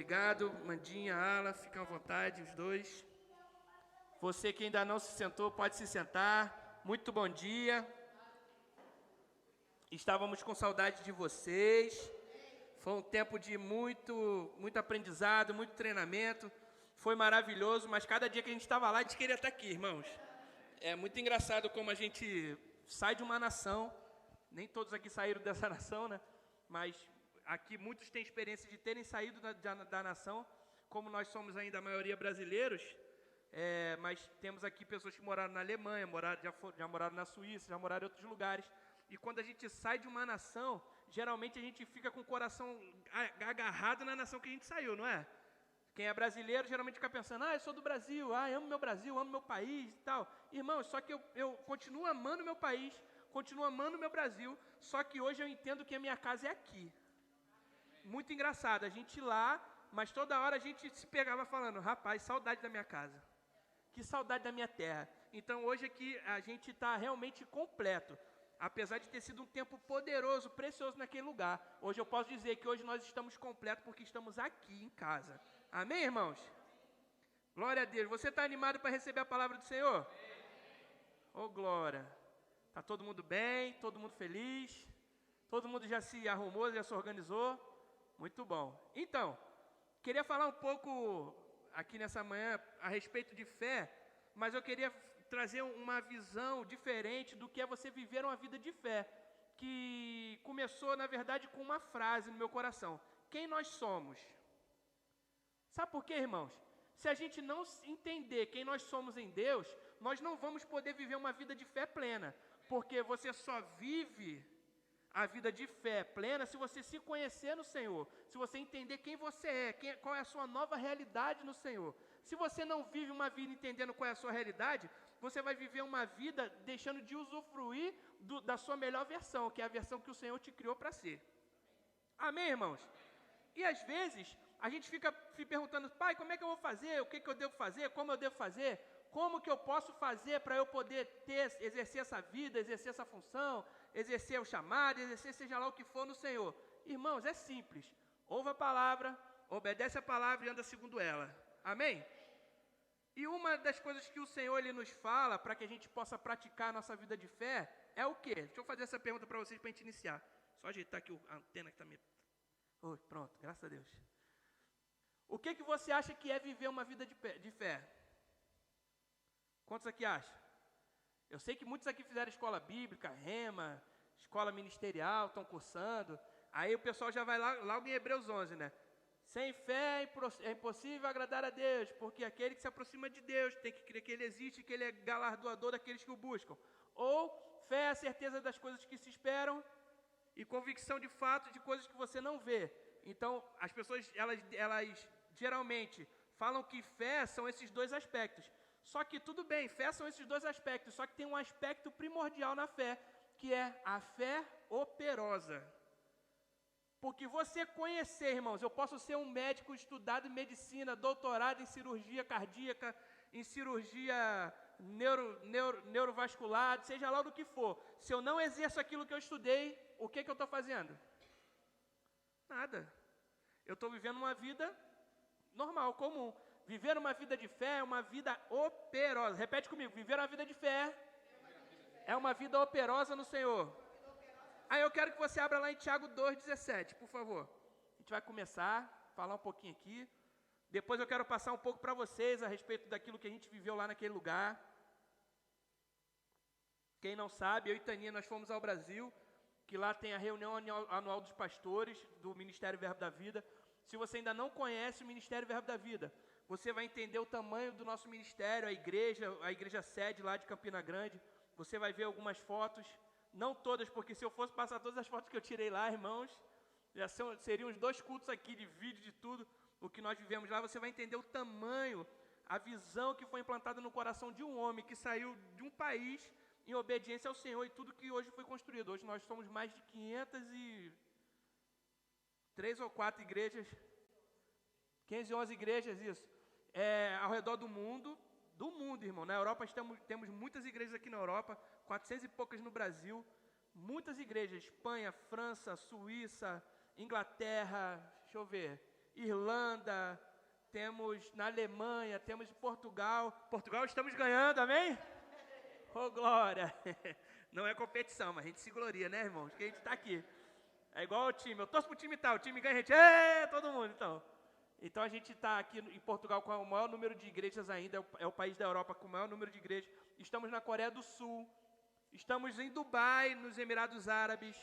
obrigado. Mandinha, Ala, fiquem à vontade, os dois. Você que ainda não se sentou, pode se sentar. Muito bom dia. Estávamos com saudade de vocês. Foi um tempo de muito aprendizado, muito treinamento. Foi maravilhoso, mas cada dia que a gente estava lá, a gente queria estar aqui, irmãos. É muito engraçado como a gente sai de uma nação. Nem todos aqui saíram dessa nação, né? Mas aqui muitos têm experiência de terem saído da nação. Como nós somos ainda a maioria brasileiros, mas temos aqui pessoas que moraram na Alemanha, já moraram na Suíça, já moraram em outros lugares. E quando a gente sai de uma nação, geralmente a gente fica com o coração agarrado na nação que a gente saiu, não é? Quem é brasileiro geralmente fica pensando, eu sou do Brasil, eu amo meu Brasil, amo meu país e tal. Irmãos, só que eu continuo amando meu país, continuo amando meu Brasil, só que hoje eu entendo que a minha casa é aqui. Muito engraçado, a gente lá, mas toda hora a gente se pegava falando, rapaz, saudade da minha casa. Que saudade da minha terra. Então hoje aqui a gente está realmente completo. Apesar de ter sido um tempo poderoso, precioso naquele lugar. Hoje eu posso dizer que hoje nós estamos completos porque estamos aqui em casa. Amém, irmãos? Glória a Deus. Você está animado para receber a palavra do Senhor? Oh, glória. Está todo mundo bem? Todo mundo feliz? Todo mundo já se arrumou, já se organizou? Muito bom. Então, queria falar um pouco aqui nessa manhã a respeito de fé, mas eu queria trazer uma visão diferente do que é você viver uma vida de fé, que começou, na verdade, com uma frase no meu coração. Quem nós somos? Sabe por quê, irmãos? Se a gente não entender quem nós somos em Deus, nós não vamos poder viver uma vida de fé plena, porque você só vive a vida de fé plena se você se conhecer no Senhor, se você entender quem você é, qual é a sua nova realidade no Senhor. Se você não vive uma vida entendendo qual é a sua realidade, você vai viver uma vida deixando de usufruir da sua melhor versão, que é a versão que o Senhor te criou para ser. Amém, irmãos? E às vezes a gente fica se perguntando, pai, como é que eu vou fazer? O que eu devo fazer? Como eu devo fazer? Como que eu posso fazer para eu poder exercer essa vida, exercer essa função, exercer o chamado, exercer seja lá o que for no Senhor? Irmãos, é simples. Ouve a palavra, obedece a palavra e anda segundo ela. Amém? E uma das coisas que o Senhor ele nos fala para que a gente possa praticar a nossa vida de fé é o quê? Deixa eu fazer essa pergunta para vocês para a gente iniciar. Só ajeitar aqui a antena que está me... pronto, graças a Deus. O que você acha que é viver uma vida de fé? Quantos aqui acham? Eu sei que muitos aqui fizeram escola bíblica, rema, escola ministerial, estão cursando. Aí o pessoal já vai lá, logo em Hebreus 11, né? Sem fé é impossível agradar a Deus, porque aquele que se aproxima de Deus tem que crer que Ele existe, que Ele é galardoador daqueles que o buscam. Ou fé é a certeza das coisas que se esperam e convicção de fato de coisas que você não vê. Então, as pessoas, elas geralmente falam que fé são esses dois aspectos. Só que tudo bem, fé são esses dois aspectos, só que tem um aspecto primordial na fé, que é a fé operosa. Porque você conhecer, irmãos, eu posso ser um médico estudado em medicina, doutorado em cirurgia cardíaca, em cirurgia neurovascular, seja lá do que for. Se eu não exerço aquilo que eu estudei, o que eu estou fazendo? Nada. Eu estou vivendo uma vida normal, comum. Viver uma vida de fé é uma vida operosa. Repete comigo, viver uma vida de fé é uma vida operosa no Senhor. Aí eu quero que você abra lá em Tiago 2,17, por favor. A gente vai começar a falar um pouquinho aqui. Depois eu quero passar um pouco para vocês a respeito daquilo que a gente viveu lá naquele lugar. Quem não sabe, eu e Taninha, nós fomos ao Brasil, que lá tem a reunião anual dos pastores do Ministério Verbo da Vida. Se você ainda não conhece o Ministério Verbo da Vida, você vai entender o tamanho do nosso ministério, a igreja sede lá de Campina Grande. Você vai ver algumas fotos, não todas, porque se eu fosse passar todas as fotos que eu tirei lá, irmãos, seriam uns 2 cultos aqui de vídeo, de tudo, o que nós vivemos lá. Você vai entender o tamanho, a visão que foi implantada no coração de um homem que saiu de um país em obediência ao Senhor e tudo que hoje foi construído. Hoje nós somos mais de 503 ou 4 igrejas, 511 igrejas, isso, ao redor do mundo, irmão. Na Europa temos muitas igrejas aqui na Europa, 400 e poucas no Brasil, muitas igrejas, Espanha, França, Suíça, Inglaterra, deixa eu ver, Irlanda, temos na Alemanha, temos em Portugal. Portugal estamos ganhando, amém? Oh, glória! Não é competição, mas a gente se gloria, né, irmãos? Porque a gente está aqui. É igual ao time. Eu torço pro time tal, o time ganha, a gente... todo mundo, então. Então a gente está aqui em Portugal com o maior número de igrejas ainda, é o país da Europa com o maior número de igrejas. Estamos na Coreia do Sul, estamos em Dubai, nos Emirados Árabes.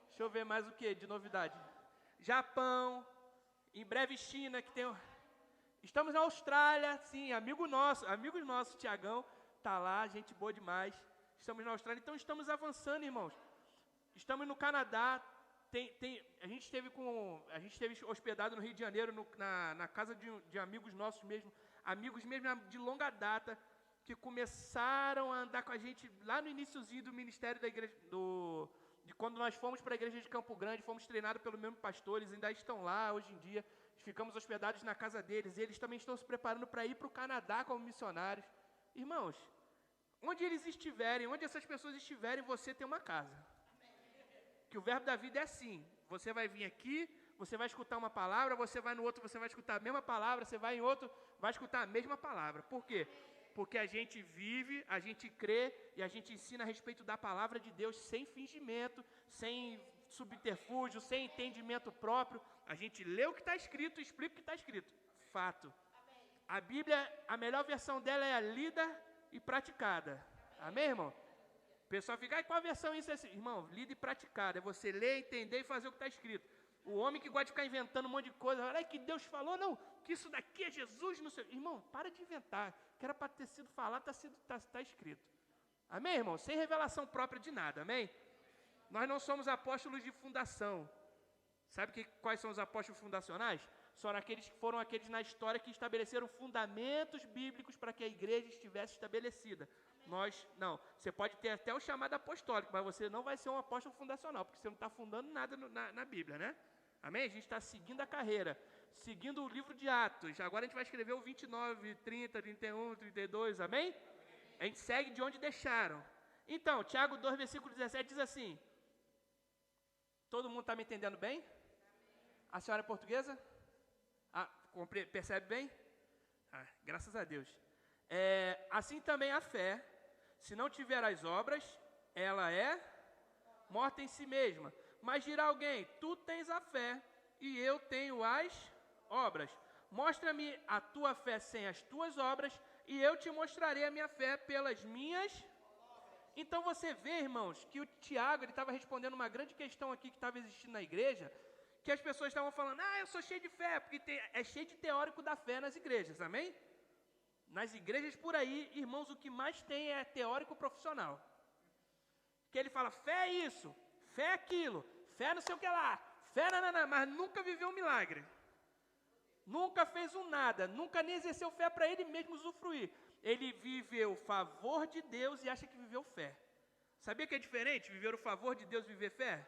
Deixa eu ver mais o que de novidade. Japão, em breve China, que tem... Estamos na Austrália, sim, amigos nossos, Tiagão, está lá, gente boa demais. Estamos na Austrália, então estamos avançando, irmãos. Estamos no Canadá. A gente esteve hospedado no Rio de Janeiro, na casa de amigos nossos mesmo, amigos mesmo de longa data, que começaram a andar com a gente lá no iniciozinho do ministério da igreja, de quando nós fomos para a igreja de Campo Grande, fomos treinados pelo mesmo pastor, eles ainda estão lá hoje em dia, ficamos hospedados na casa deles, eles também estão se preparando para ir para o Canadá como missionários. Irmãos, onde eles estiverem, onde essas pessoas estiverem, você tem uma casa. Que o verbo da vida é assim, você vai vir aqui, você vai escutar uma palavra, você vai no outro, você vai escutar a mesma palavra, você vai em outro, vai escutar a mesma palavra. Por quê? Porque a gente vive, a gente crê e a gente ensina a respeito da palavra de Deus sem fingimento, sem subterfúgio, sem entendimento próprio. A gente lê o que está escrito e explica o que está escrito. Fato. A Bíblia, a melhor versão dela é a lida e praticada. Amém, irmão? O pessoal fica, qual a versão isso é assim? Irmão, lida e praticada. É você ler, entender e fazer o que está escrito. O homem que gosta de ficar inventando um monte de coisa, olha que Deus falou, não, que isso daqui é Jesus, não sei. Irmão, para de inventar. Que era para ter sido falado, está escrito. Amém, irmão? Sem revelação própria de nada, amém? Nós não somos apóstolos de fundação. Sabe quais são os apóstolos fundacionais? Foram aqueles na história que estabeleceram fundamentos bíblicos para que a igreja estivesse estabelecida. Nós, não. Você pode ter até o chamado apostólico, mas você não vai ser um apóstolo fundacional, porque você não está fundando nada na Bíblia, né? Amém? A gente está seguindo a carreira, seguindo o livro de Atos. Agora a gente vai escrever o 29, 30, 31, 32, amém? A gente segue de onde deixaram. Então, Tiago 2, versículo 17 diz assim. Todo mundo está me entendendo bem? A senhora é portuguesa? Percebe bem? Graças a Deus. Assim também a fé, se não tiver as obras, ela é morta em si mesma. Mas dirá alguém, tu tens a fé e eu tenho as obras. Mostra-me a tua fé sem as tuas obras e eu te mostrarei a minha fé pelas minhas. Então você vê, irmãos, que o Tiago estava respondendo uma grande questão aqui que estava existindo na igreja, que as pessoas estavam falando, eu sou cheio de fé, porque é cheio de teórico da fé nas igrejas, amém? Nas igrejas por aí, irmãos, o que mais tem é teórico profissional. Que ele fala, fé é isso, fé é aquilo, fé não sei o que lá, fé nanana, mas nunca viveu um milagre. Nunca fez um nada, nunca nem exerceu fé para ele mesmo usufruir. Ele viveu o favor de Deus e acha que viveu fé. Sabia que é diferente viver o favor de Deus e viver fé?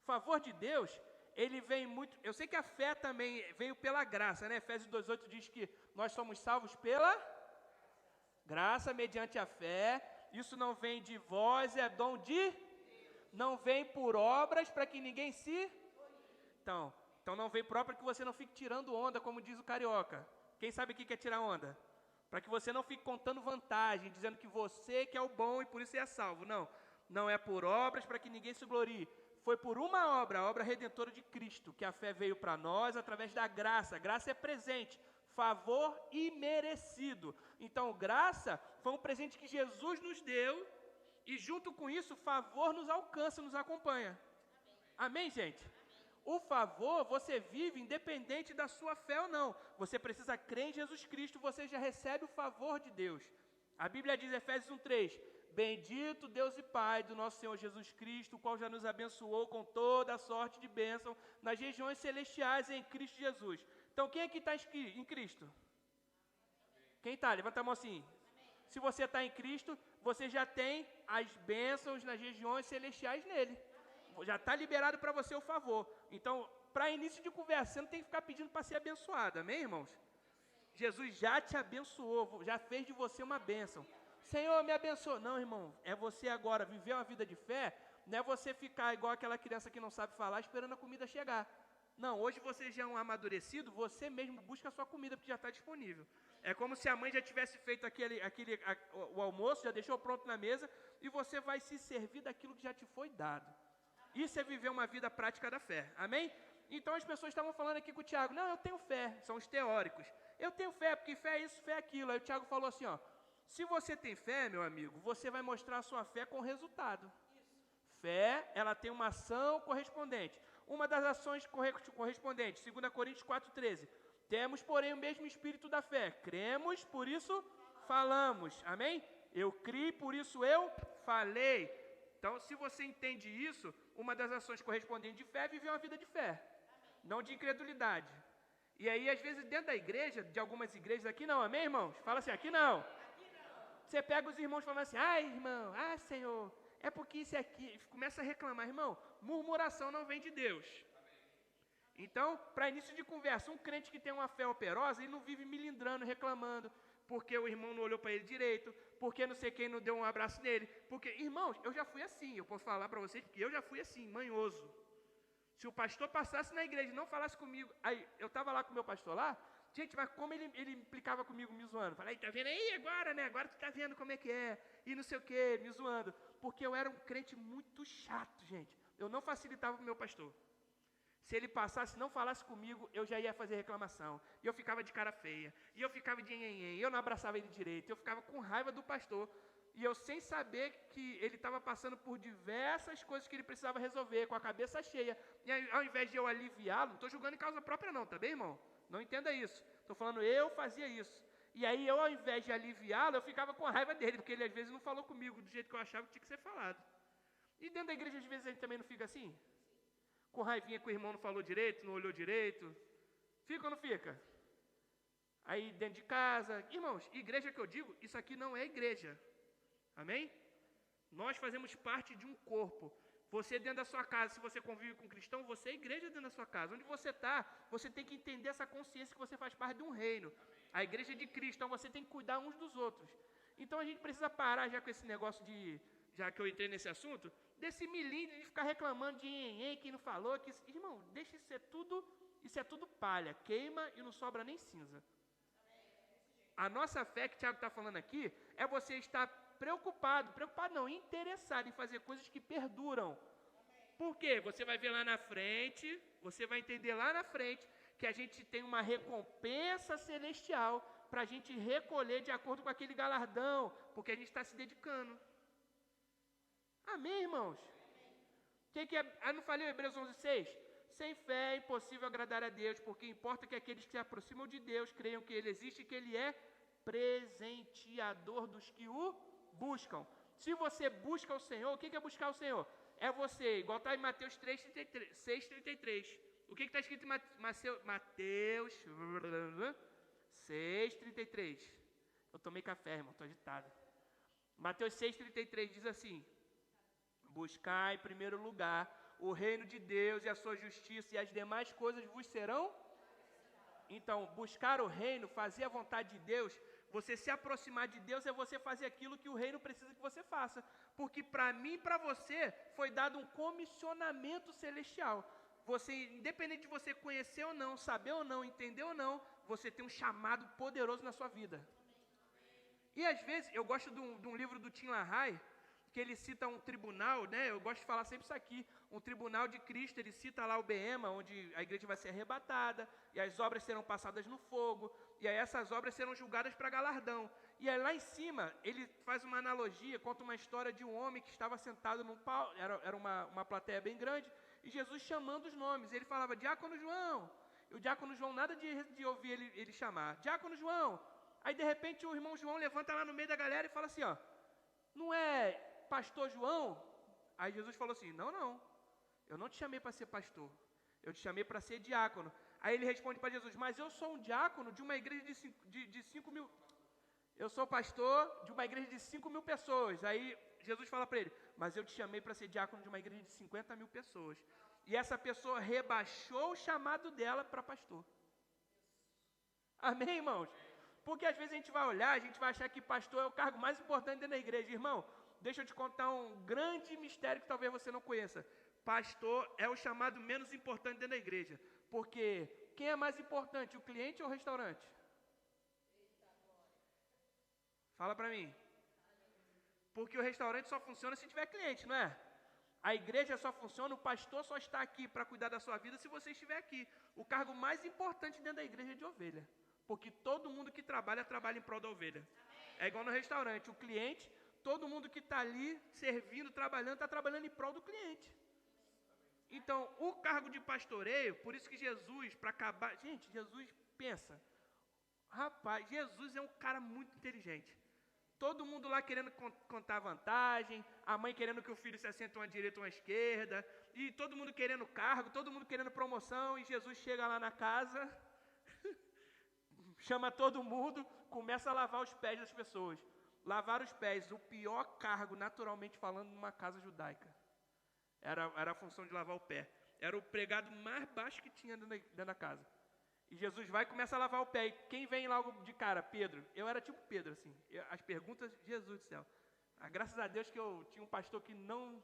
O favor de Deus, ele vem muito... Eu sei que a fé também veio pela graça, né? Efésios 2,8 diz que nós somos salvos pela graça mediante a fé. Isso não vem de vós, é dom de... Não vem por obras para que ninguém se... Então não vem por obra para que você não fique tirando onda, como diz o carioca. Quem sabe o que é tirar onda? Para que você não fique contando vantagem, dizendo que você que é o bom e por isso é salvo. Não é por obras para que ninguém se glorie. Foi por uma obra, a obra redentora de Cristo, que a fé veio para nós através da graça. Graça é presente, favor imerecido. Então, graça foi um presente que Jesus nos deu e junto com isso, favor nos alcança, nos acompanha. Amém, gente? O favor você vive independente da sua fé ou não. Você precisa crer em Jesus Cristo, você já recebe o favor de Deus. A Bíblia diz, Efésios 1:3, bendito Deus e Pai do nosso Senhor Jesus Cristo, o qual já nos abençoou com toda a sorte de bênção nas regiões celestiais em Cristo Jesus. Então, quem aqui está em Cristo? Quem está? Levanta a mão assim. Se você está em Cristo, você já tem as bênçãos nas regiões celestiais nele. Já está liberado para você o favor. Então, para início de conversa, você não tem que ficar pedindo para ser abençoado, amém, irmãos? Jesus já te abençoou, já fez de você uma bênção. Senhor, me abençoa. Não, irmão, é você agora viver uma vida de fé, não é você ficar igual aquela criança que não sabe falar, esperando a comida chegar. Não, hoje você já é um amadurecido, você mesmo busca a sua comida, porque já está disponível. É como se a mãe já tivesse feito o almoço, já deixou pronto na mesa, e você vai se servir daquilo que já te foi dado. Isso é viver uma vida prática da fé. Amém? Então as pessoas estavam falando aqui com o Tiago, não, eu tenho fé, são os teóricos. Eu tenho fé, porque fé é isso, fé é aquilo. Aí o Tiago falou assim, ó, se você tem fé, meu amigo, você vai mostrar a sua fé com resultado. Fé, ela tem uma ação correspondente. Uma das ações correspondentes, 2 Coríntios 4,13. Temos, porém, o mesmo espírito da fé. Cremos, por isso falamos. Amém? Eu criei, por isso eu falei. Então, se você entende isso, uma das ações correspondentes de fé é viver uma vida de fé, não de incredulidade. E aí, às vezes, dentro da igreja, de algumas igrejas, aqui não, amém, irmãos? Fala assim, aqui não. Você pega os irmãos falando assim, irmão, Senhor, é porque isso aqui, começa a reclamar, irmão, murmuração não vem de Deus. Então, para início de conversa, um crente que tem uma fé operosa, ele não vive milindrando, reclamando, porque o irmão não olhou para ele direito, porque não sei quem não deu um abraço nele, porque, irmãos, eu já fui assim, eu posso falar para vocês que eu já fui assim, manhoso. Se o pastor passasse na igreja e não falasse comigo, aí eu estava lá com o meu pastor lá, gente, mas como ele implicava comigo, me zoando, falei, tá vendo aí agora, né, agora tu tá vendo como é que é, e não sei o que, me zoando, porque eu era um crente muito chato, gente, eu não facilitava para o meu pastor. Se ele passasse, não falasse comigo, eu já ia fazer reclamação. E eu ficava de cara feia. E eu ficava de nhenhenhen. Eu não abraçava ele direito. Eu ficava com raiva do pastor. E eu sem saber que ele estava passando por diversas coisas que ele precisava resolver, com a cabeça cheia. E aí, ao invés de eu aliviá-lo, não estou julgando em causa própria não, tá bem, irmão? Não entenda isso. Estou falando, eu fazia isso. E aí, eu, ao invés de aliviá-lo, eu ficava com a raiva dele, porque ele às vezes não falou comigo do jeito que eu achava que tinha que ser falado. E dentro da igreja, às vezes, a gente também não fica assim? Com raivinha que o irmão não falou direito, não olhou direito. Fica ou não fica? Aí dentro de casa. Irmãos, igreja que eu digo, isso aqui não é igreja. Amém? Nós fazemos parte de um corpo. Você dentro da sua casa, se você convive com um cristão, você é igreja dentro da sua casa. Onde você está, você tem que entender essa consciência que você faz parte de um reino. A igreja é de Cristo, então você tem que cuidar uns dos outros. Então a gente precisa parar já com esse negócio de... Já que eu entrei nesse assunto, desse milímetro de ficar reclamando de quem não falou, que irmão, deixa isso é tudo palha, queima e não sobra nem cinza. A nossa fé que o Tiago está falando aqui, é você estar preocupado não, interessado em fazer coisas que perduram. Por quê? Você vai ver lá na frente, você vai entender lá na frente, que a gente tem uma recompensa celestial, para a gente recolher de acordo com aquele galardão, porque a gente está se dedicando. Amém, irmãos? Que é? Eu não falei o Hebreus 11:6? Sem fé é impossível agradar a Deus, porque importa que aqueles que se aproximam de Deus creiam que Ele existe e que Ele é presenteador dos que o buscam. Se você busca o Senhor, o que é buscar o Senhor? É você, igual está em Mateus 6,33. O que está escrito em Mateus 6,33? Eu tomei café, irmão, estou agitado. Mateus 6,33 diz assim: buscar em primeiro lugar o reino de Deus e a sua justiça, e as demais coisas vos serão. Então, buscar o reino, fazer a vontade de Deus, você se aproximar de Deus, é você fazer aquilo que o reino precisa que você faça. Porque para mim e para você foi dado um comissionamento celestial. Você, independente de você conhecer ou não, saber ou não, entender ou não, você tem um chamado poderoso na sua vida. E às vezes, eu gosto de um livro do Tim LaHaye, que ele cita um tribunal, né? Eu gosto de falar sempre isso aqui, um tribunal de Cristo. Ele cita lá o Bema, onde a igreja vai ser arrebatada, e as obras serão passadas no fogo, e aí essas obras serão julgadas para galardão. E aí lá em cima, ele faz uma analogia, conta uma história de um homem que estava sentado num pau, era uma plateia bem grande, e Jesus chamando os nomes. Ele falava, Diácono João, e o Diácono João nada de ouvir ele chamar, Diácono João. Aí de repente o irmão João levanta lá no meio da galera e fala assim, ó, não é pastor João? Aí Jesus falou assim, não, eu não te chamei para ser pastor, eu te chamei para ser diácono. Aí ele responde para Jesus, mas eu sou um diácono de uma igreja de 5 mil, eu sou pastor de uma igreja de 5 mil pessoas. Aí Jesus fala para ele, mas eu te chamei para ser diácono de uma igreja de 50 mil pessoas. E essa pessoa rebaixou o chamado dela para pastor. Amém, irmãos? Porque às vezes a gente vai olhar, a gente vai achar que pastor é o cargo mais importante dentro da igreja. Irmão, deixa eu te contar um grande mistério que talvez você não conheça. Pastor é o chamado menos importante dentro da igreja. Porque quem é mais importante, o cliente ou o restaurante? Fala para mim. Porque o restaurante só funciona se tiver cliente, não é? A igreja só funciona, o pastor só está aqui para cuidar da sua vida se você estiver aqui. O cargo mais importante dentro da igreja é de ovelha. Porque todo mundo que trabalha, trabalha em prol da ovelha. É igual no restaurante, o cliente, todo mundo que está ali servindo, trabalhando, está trabalhando em prol do cliente. Então, o cargo de pastoreio, por isso que Jesus, para acabar... Gente, Jesus pensa... Rapaz, Jesus é um cara muito inteligente. Todo mundo lá querendo contar vantagem, a mãe querendo que o filho se assente uma direita ou uma esquerda, e todo mundo querendo cargo, todo mundo querendo promoção, e Jesus chega lá na casa, chama todo mundo, começa a lavar os pés das pessoas. Lavar os pés, o pior cargo, naturalmente falando, numa casa judaica. Era a função de lavar o pé. Era o pregado mais baixo que tinha dentro da casa. E Jesus vai e começa a lavar o pé. E quem vem logo de cara? Pedro. Eu era tipo Pedro, assim. As perguntas, Jesus do céu. Graças a Deus que eu tinha um pastor que não...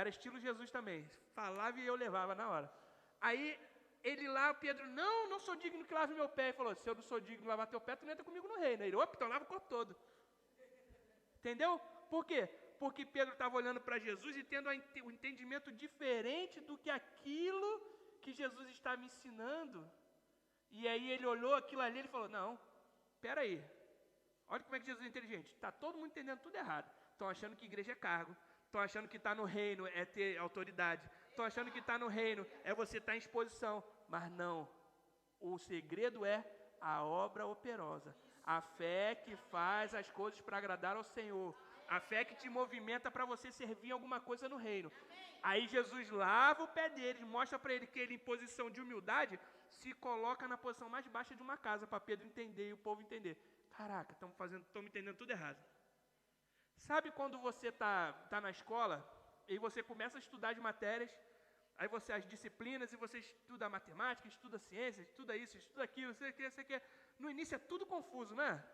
Era estilo Jesus também. Falava e eu levava na hora. Aí, ele lá, Pedro, não sou digno que lave meu pé. Ele falou, se eu não sou digno de lavar teu pé, tu não entra comigo no reino. Ele, opa, então lava o corpo todo. Entendeu? Por quê? Porque Pedro estava olhando para Jesus e tendo um entendimento diferente do que aquilo que Jesus estava ensinando. E aí ele olhou aquilo ali e falou, não, espera aí. Olha como é que Jesus é inteligente. Está todo mundo entendendo tudo errado. Estão achando que igreja é cargo. Estão achando que estar no reino é ter autoridade. Estão achando que estar no reino é você estar em exposição. Mas não. O segredo é a obra operosa. A fé que faz as coisas para agradar ao Senhor. A fé que te movimenta para você servir em alguma coisa no reino. Aí Jesus lava o pé deles, mostra para ele que ele, em posição de humildade, se coloca na posição mais baixa de uma casa, para Pedro entender e o povo entender. Caraca, estamos entendendo tudo errado. Sabe quando você está na escola e você começa a estudar de matérias, aí você as disciplinas e você estuda matemática, estuda ciência, estuda isso, estuda aquilo, você quer. No início é tudo confuso, não é?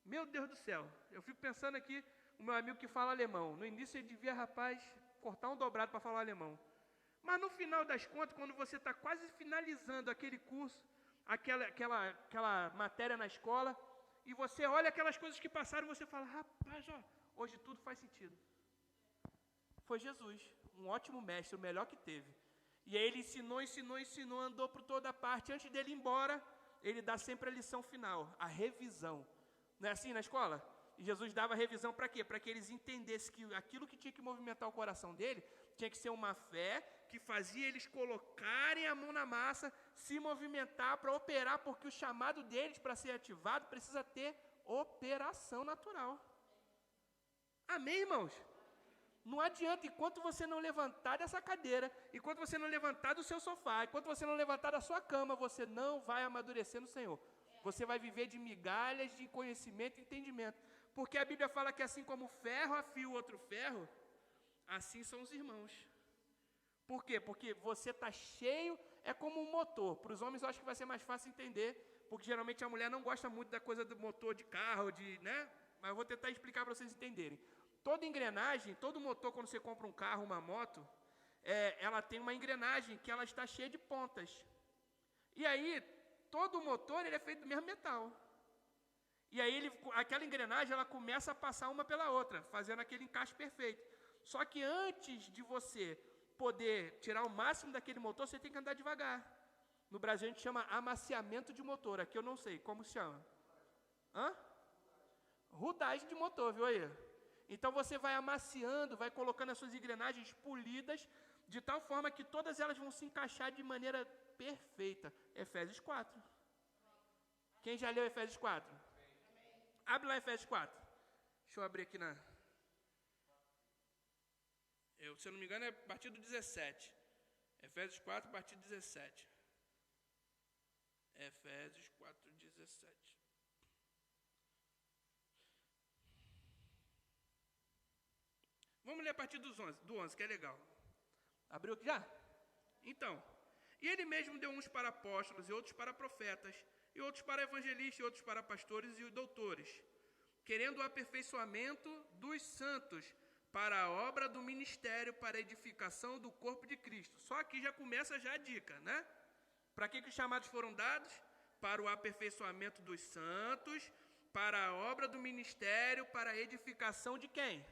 Meu Deus do céu, eu fico pensando aqui, o meu amigo que fala alemão, no início ele devia, rapaz, cortar um dobrado para falar alemão. Mas no final das contas, quando você está quase finalizando aquele curso, aquela matéria na escola, e você olha aquelas coisas que passaram, você fala, rapaz, ó, hoje tudo faz sentido. Foi Jesus, um ótimo mestre, o melhor que teve. E aí ele ensinou, andou por toda parte. Antes dele ir embora, ele dá sempre a lição final, a revisão. Não é assim na escola? E Jesus dava revisão para quê? Para que eles entendessem que aquilo que tinha que movimentar o coração dele tinha que ser uma fé que fazia eles colocarem a mão na massa, se movimentar para operar, porque o chamado deles para ser ativado precisa ter operação natural. Amém, irmãos? Não adianta, enquanto você não levantar dessa cadeira, enquanto você não levantar do seu sofá, enquanto você não levantar da sua cama, você não vai amadurecer no Senhor. Você vai viver de migalhas de conhecimento e entendimento. Porque a Bíblia fala que assim como o ferro afia o outro ferro, assim são os irmãos. Por quê? Porque você está cheio, é como um motor. Para os homens eu acho que vai ser mais fácil entender, porque geralmente a mulher não gosta muito da coisa do motor de carro, né? Mas eu vou tentar explicar para vocês entenderem. Toda engrenagem, todo motor, quando você compra um carro, uma moto, ela tem uma engrenagem que ela está cheia de pontas. E aí, todo motor ele é feito do mesmo metal. E aí, aquela engrenagem ela começa a passar uma pela outra, fazendo aquele encaixe perfeito. Só que antes de você poder tirar o máximo daquele motor, você tem que andar devagar. No Brasil a gente chama amaciamento de motor. Aqui eu não sei, como se chama? Rodagem de motor, viu aí? Então você vai amaciando, vai colocando as suas engrenagens polidas, de tal forma que todas elas vão se encaixar de maneira perfeita. Efésios 4. Quem já leu Efésios 4? Abre lá Efésios 4. Deixa eu abrir aqui se eu não me engano é a partir do 17. Efésios 4, a partir do 17. Efésios 4, 17. Vamos ler a partir do 11, que é legal. Abriu aqui já? Então, e ele mesmo deu uns para apóstolos, e outros para profetas, e outros para evangelistas, e outros para pastores e doutores, querendo o aperfeiçoamento dos santos, para a obra do ministério, para a edificação do corpo de Cristo. Só aqui já começa já a dica, né? Para que os chamados foram dados? Para o aperfeiçoamento dos santos, para a obra do ministério, para a edificação de quem?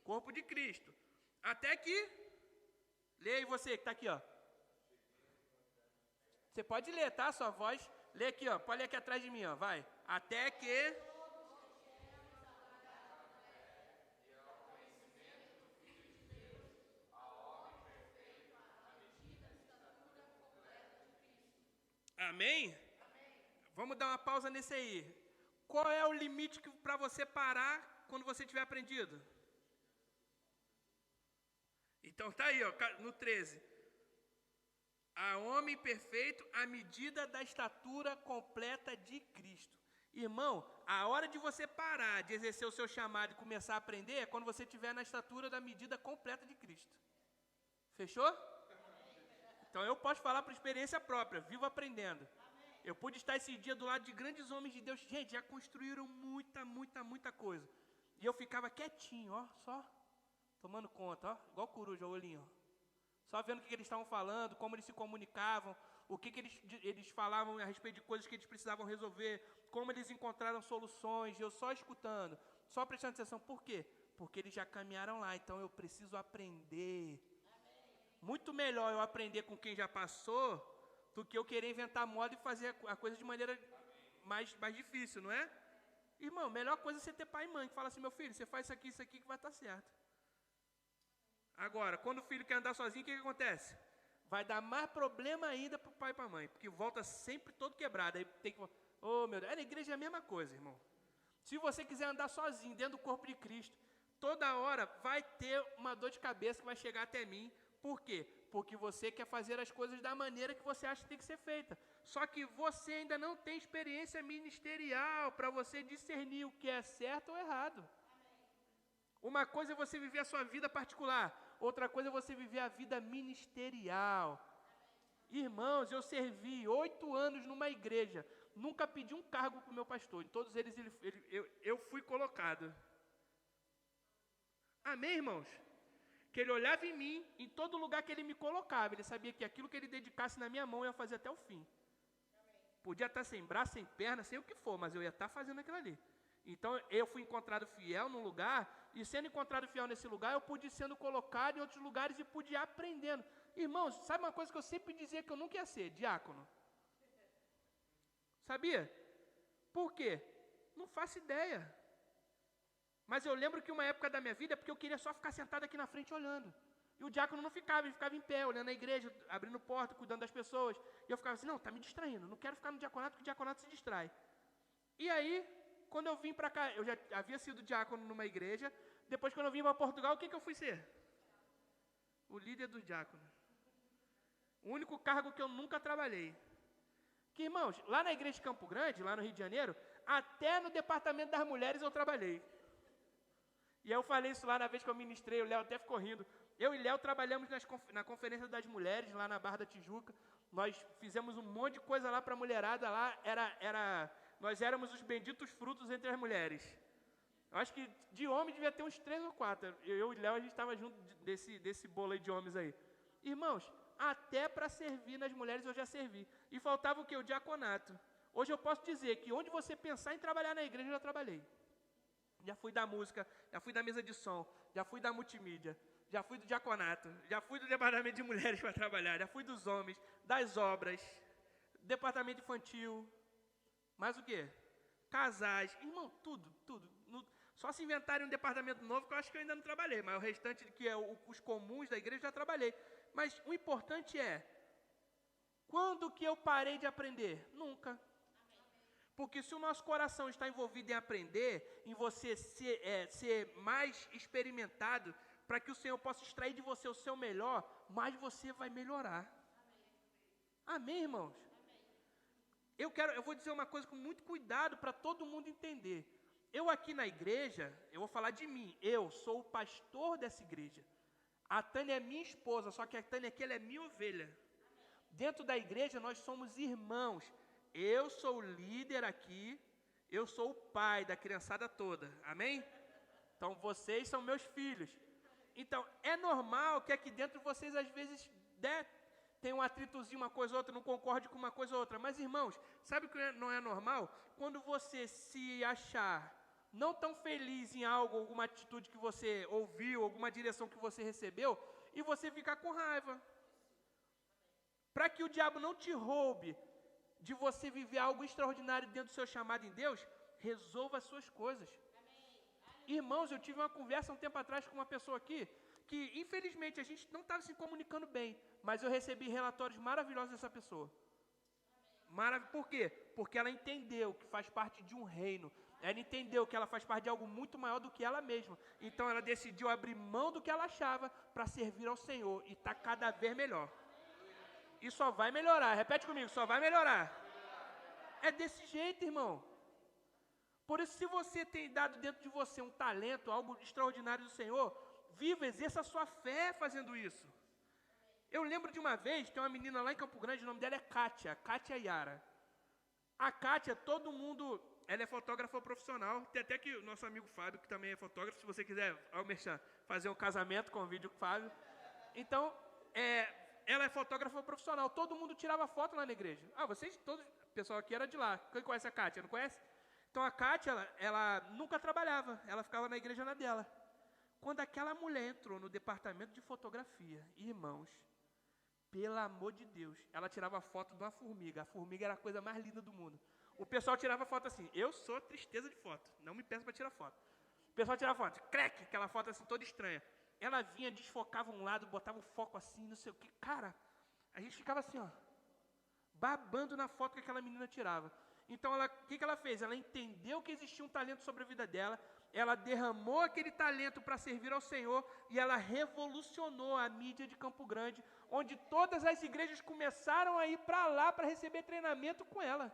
Corpo de Cristo. Até que, leia aí você que está aqui, ó. Você pode ler, tá? Sua voz, lê aqui, ó. Pode ler aqui atrás de mim, ó. Vai. Até que... Amém? Vamos dar uma pausa nesse aí. Qual é o limite para você parar quando você tiver aprendido? Então tá aí, ó, no 13. A homem perfeito à medida da estatura completa de Cristo. Irmão, a hora de você parar de exercer o seu chamado e começar a aprender é quando você estiver na estatura da medida completa de Cristo. Fechou? Então eu posso falar por experiência própria, vivo aprendendo. Eu pude estar esse dia do lado de grandes homens de Deus. Gente, já construíram muita coisa. E eu ficava quietinho, ó, só tomando conta, ó, igual coruja, o olhinho, ó. Só vendo o que eles estavam falando, como eles se comunicavam, o que eles falavam a respeito de coisas que eles precisavam resolver, como eles encontraram soluções, eu só escutando, só prestando atenção. Por quê? Porque eles já caminharam lá, então eu preciso aprender. Muito melhor eu aprender com quem já passou do que eu querer inventar moda e fazer a coisa de maneira mais difícil, não é? Irmão, melhor coisa é você ter pai e mãe que fala assim, meu filho, você faz isso aqui que vai estar certo. Agora, quando o filho quer andar sozinho, o que acontece? Vai dar mais problema ainda para o pai e para a mãe, porque volta sempre todo quebrado. Aí tem que... Oh, meu Deus, na igreja é a mesma coisa, irmão. Se você quiser andar sozinho, dentro do corpo de Cristo, toda hora vai ter uma dor de cabeça que vai chegar até mim. Por quê? Porque você quer fazer as coisas da maneira que você acha que tem que ser feita. Só que você ainda não tem experiência ministerial para você discernir o que é certo ou errado. Uma coisa é você viver a sua vida particular, outra coisa é você viver a vida ministerial. Irmãos, eu servi 8 anos numa igreja, nunca pedi um cargo para o meu pastor, em todos eles eu fui colocado. Amém, irmãos? Que ele olhava em mim, em todo lugar que ele me colocava, ele sabia que aquilo que ele dedicasse na minha mão eu ia fazer até o fim. Podia estar sem braço, sem perna, sem o que for, mas eu ia estar fazendo aquilo ali. Então, eu fui encontrado fiel num lugar, e sendo encontrado fiel nesse lugar, eu pude ir sendo colocado em outros lugares e pude ir aprendendo. Irmãos, sabe uma coisa que eu sempre dizia que eu nunca ia ser? Diácono. Sabia? Por quê? Não faço ideia. Mas eu lembro que uma época da minha vida, porque eu queria só ficar sentado aqui na frente olhando. E o diácono não ficava, ele ficava em pé, olhando a igreja, abrindo porta, cuidando das pessoas. E eu ficava assim, não, está me distraindo, não quero ficar no diaconato, porque o diaconato se distrai. E aí, quando eu vim para cá, eu já havia sido diácono numa igreja, depois quando eu vim para Portugal, o que eu fui ser? O líder dos diáconos. O único cargo que eu nunca trabalhei. Que, irmãos, lá na igreja de Campo Grande, lá no Rio de Janeiro, até no departamento das mulheres eu trabalhei. E eu falei isso lá na vez que eu ministrei, o Léo até ficou rindo. Eu e Léo trabalhamos na conferência das mulheres, lá na Barra da Tijuca. Nós fizemos um monte de coisa lá para a mulherada, lá nós éramos os benditos frutos entre as mulheres. Eu acho que de homem devia ter uns 3 ou 4. Eu e Léo, a gente estava junto desse bolo aí de homens aí. Irmãos, até para servir nas mulheres eu já servi. E faltava o quê? O diaconato. Hoje eu posso dizer que onde você pensar em trabalhar na igreja, eu já trabalhei. Já fui da música, já fui da mesa de som, já fui da multimídia, já fui do diaconato, já fui do departamento de mulheres para trabalhar, já fui dos homens, das obras, departamento infantil, mais o quê? Casais, irmão, tudo. Só se inventarem um departamento novo que eu acho que eu ainda não trabalhei, mas o restante, que é os comuns da igreja, eu já trabalhei. Mas o importante é, quando que eu parei de aprender? Nunca. Porque se o nosso coração está envolvido em aprender, em você ser mais experimentado, para que o Senhor possa extrair de você o seu melhor, mais você vai melhorar. Amém, irmãos? Eu vou dizer uma coisa com muito cuidado para todo mundo entender. Eu aqui na igreja, eu vou falar de mim, eu sou o pastor dessa igreja. A Tânia é minha esposa, só que a Tânia aqui ela é minha ovelha. Dentro da igreja nós somos irmãos. Eu sou o líder aqui, eu sou o pai da criançada toda, amém? Então vocês são meus filhos. Então é normal que aqui dentro vocês às vezes tem um atritozinho, uma coisa ou outra, não concorde com uma coisa ou outra. Mas, irmãos, sabe o que não é normal? Quando você se achar não tão feliz em algo, alguma atitude que você ouviu, alguma direção que você recebeu, e você ficar com raiva. Para que o diabo não te roube de você viver algo extraordinário dentro do seu chamado em Deus, resolva as suas coisas. Irmãos, eu tive uma conversa um tempo atrás com uma pessoa aqui, que infelizmente a gente não estava se comunicando bem, mas eu recebi relatórios maravilhosos dessa pessoa. Por quê? Porque ela entendeu que faz parte de um reino. Ela entendeu que ela faz parte de algo muito maior do que ela mesma. Então ela decidiu abrir mão do que ela achava para servir ao Senhor. E está cada vez melhor. E só vai melhorar. Repete comigo, só vai melhorar. É desse jeito, irmão. Por isso, se você tem dado dentro de você um talento, algo extraordinário do Senhor, viva, exerça a sua fé fazendo isso. Eu lembro de uma vez, tem uma menina lá em Campo Grande, o nome dela é Kátia Yara. A Kátia, todo mundo, ela é fotógrafa profissional, tem até que o nosso amigo Fábio, que também é fotógrafo, se você quiser, Merchan, fazer um casamento, convide o Fábio. Então, ela é fotógrafa profissional, todo mundo tirava foto lá na igreja. Vocês, todos, o pessoal aqui era de lá. Quem conhece a Kátia, não conhece? Então a Kátia, ela nunca trabalhava, ela ficava na igreja na dela. Quando aquela mulher entrou no departamento de fotografia, irmãos, pelo amor de Deus, ela tirava foto de uma formiga. A formiga era a coisa mais linda do mundo. O pessoal tirava foto assim, eu sou tristeza de foto, não me peça para tirar foto. O pessoal tirava foto, aquela foto assim toda estranha. Ela vinha, desfocava um lado, botava um foco assim, não sei o que. Cara, a gente ficava assim, ó, babando na foto que aquela menina tirava. Então, o que ela fez? Ela entendeu que existia um talento sobre a vida dela, ela derramou aquele talento para servir ao Senhor e ela revolucionou a mídia de Campo Grande, onde todas as igrejas começaram a ir para lá para receber treinamento com ela.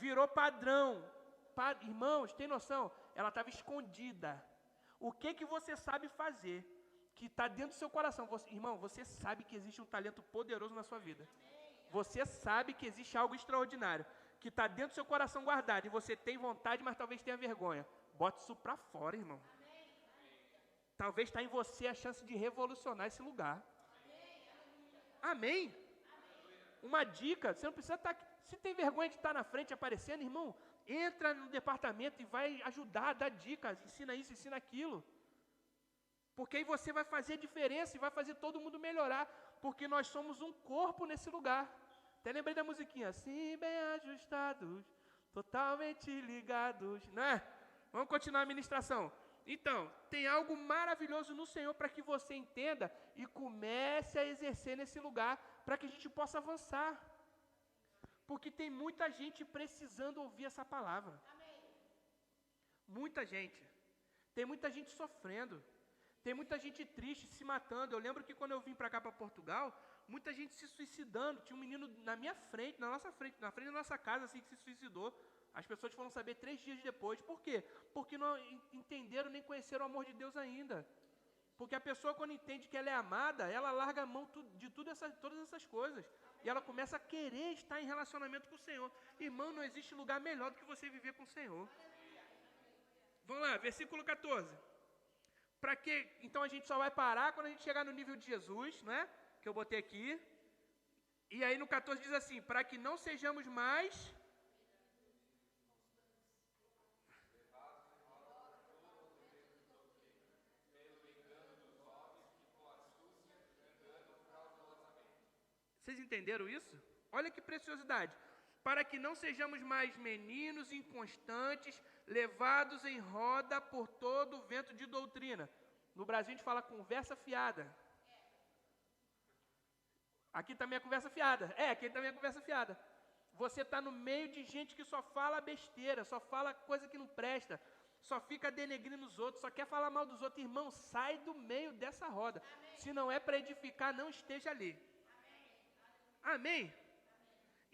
Virou padrão. Irmãos, tem noção? Ela estava escondida. O que você sabe fazer, que está dentro do seu coração? Irmão, você sabe que existe um talento poderoso na sua vida. Você sabe que existe algo extraordinário, que está dentro do seu coração guardado, e você tem vontade, mas talvez tenha vergonha. Bote isso para fora, irmão. Talvez está em você a chance de revolucionar esse lugar. Amém? Uma dica, você não precisa estar aqui. Se tem vergonha de estar na frente aparecendo, irmão, entra no departamento e vai ajudar, dá dicas, ensina isso, ensina aquilo. Porque aí você vai fazer diferença e vai fazer todo mundo melhorar. Porque nós somos um corpo nesse lugar. Até lembrei da musiquinha. Assim bem ajustados, totalmente ligados. Não é? Vamos continuar a ministração. Então, tem algo maravilhoso no Senhor para que você entenda e comece a exercer nesse lugar, para que a gente possa avançar. Porque tem muita gente precisando ouvir essa palavra. Muita gente. Tem muita gente sofrendo. Tem muita gente triste, se matando. Eu lembro que quando eu vim para cá, para Portugal, muita gente se suicidando. Tinha um menino na minha frente, na nossa frente, na frente da nossa casa, assim, que se suicidou. As pessoas foram saber 3 dias depois. Por quê? Porque não entenderam nem conheceram o amor de Deus ainda. Porque a pessoa, quando entende que ela é amada, ela larga a mão de todas essas coisas. E ela começa a querer estar em relacionamento com o Senhor. Irmão, não existe lugar melhor do que você viver com o Senhor. Vamos lá, versículo 14. Para quê? Então a gente só vai parar quando a gente chegar no nível de Jesus, não é? Que eu botei aqui. E aí no 14 diz assim, para que não sejamos mais... Vocês entenderam isso? Olha que preciosidade. Para que não sejamos mais meninos inconstantes, levados em roda por todo o vento de doutrina. No Brasil a gente fala conversa fiada. Aqui também é conversa fiada. Aqui também é conversa fiada. Você está no meio de gente que só fala besteira, só fala coisa que não presta, só fica denegrindo os outros, só quer falar mal dos outros. Irmão, sai do meio dessa roda. Amém. Se não é para edificar, não esteja ali. Amém. Amém?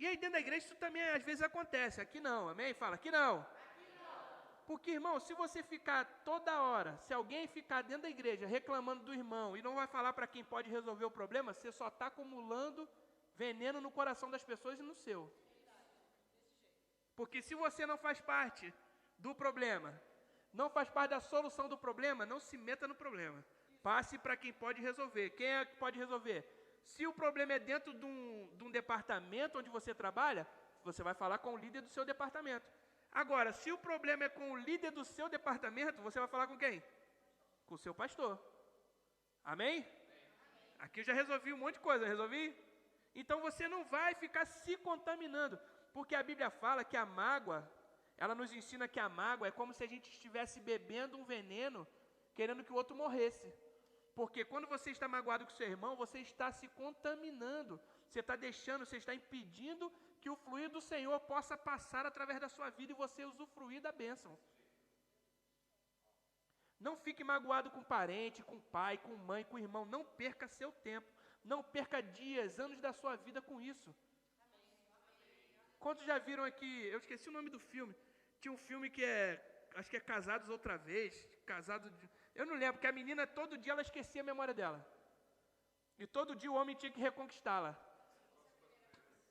E aí dentro da igreja isso também às vezes acontece. Aqui não, amém? Fala, aqui não. Aqui não. Porque, irmão, se você ficar toda hora, se alguém ficar dentro da igreja reclamando do irmão e não vai falar para quem pode resolver o problema, você só está acumulando veneno no coração das pessoas e no seu. Porque se você não faz parte do problema, não faz parte da solução do problema, não se meta no problema. Passe para quem pode resolver. Quem é que pode resolver? Se o problema é dentro de um departamento onde você trabalha, você vai falar com o líder do seu departamento. Agora, se o problema é com o líder do seu departamento, você vai falar com quem? Com o seu pastor. Amém? Aqui eu já resolvi um monte de coisa, resolvi? Então você não vai ficar se contaminando, porque a Bíblia fala que a mágoa, ela nos ensina que a mágoa é como se a gente estivesse bebendo um veneno, querendo que o outro morresse. Porque quando você está magoado com seu irmão, você está se contaminando, você está deixando, você está impedindo que o fluir do Senhor possa passar através da sua vida e você usufruir da bênção. Não fique magoado com parente, com pai, com mãe, com irmão. Não perca seu tempo. Não perca dias, anos da sua vida com isso. Quantos já viram aqui, eu esqueci o nome do filme. Tinha um filme que acho que é Casados Outra Vez. Eu não lembro, porque a menina todo dia ela esquecia a memória dela. E todo dia o homem tinha que reconquistá-la.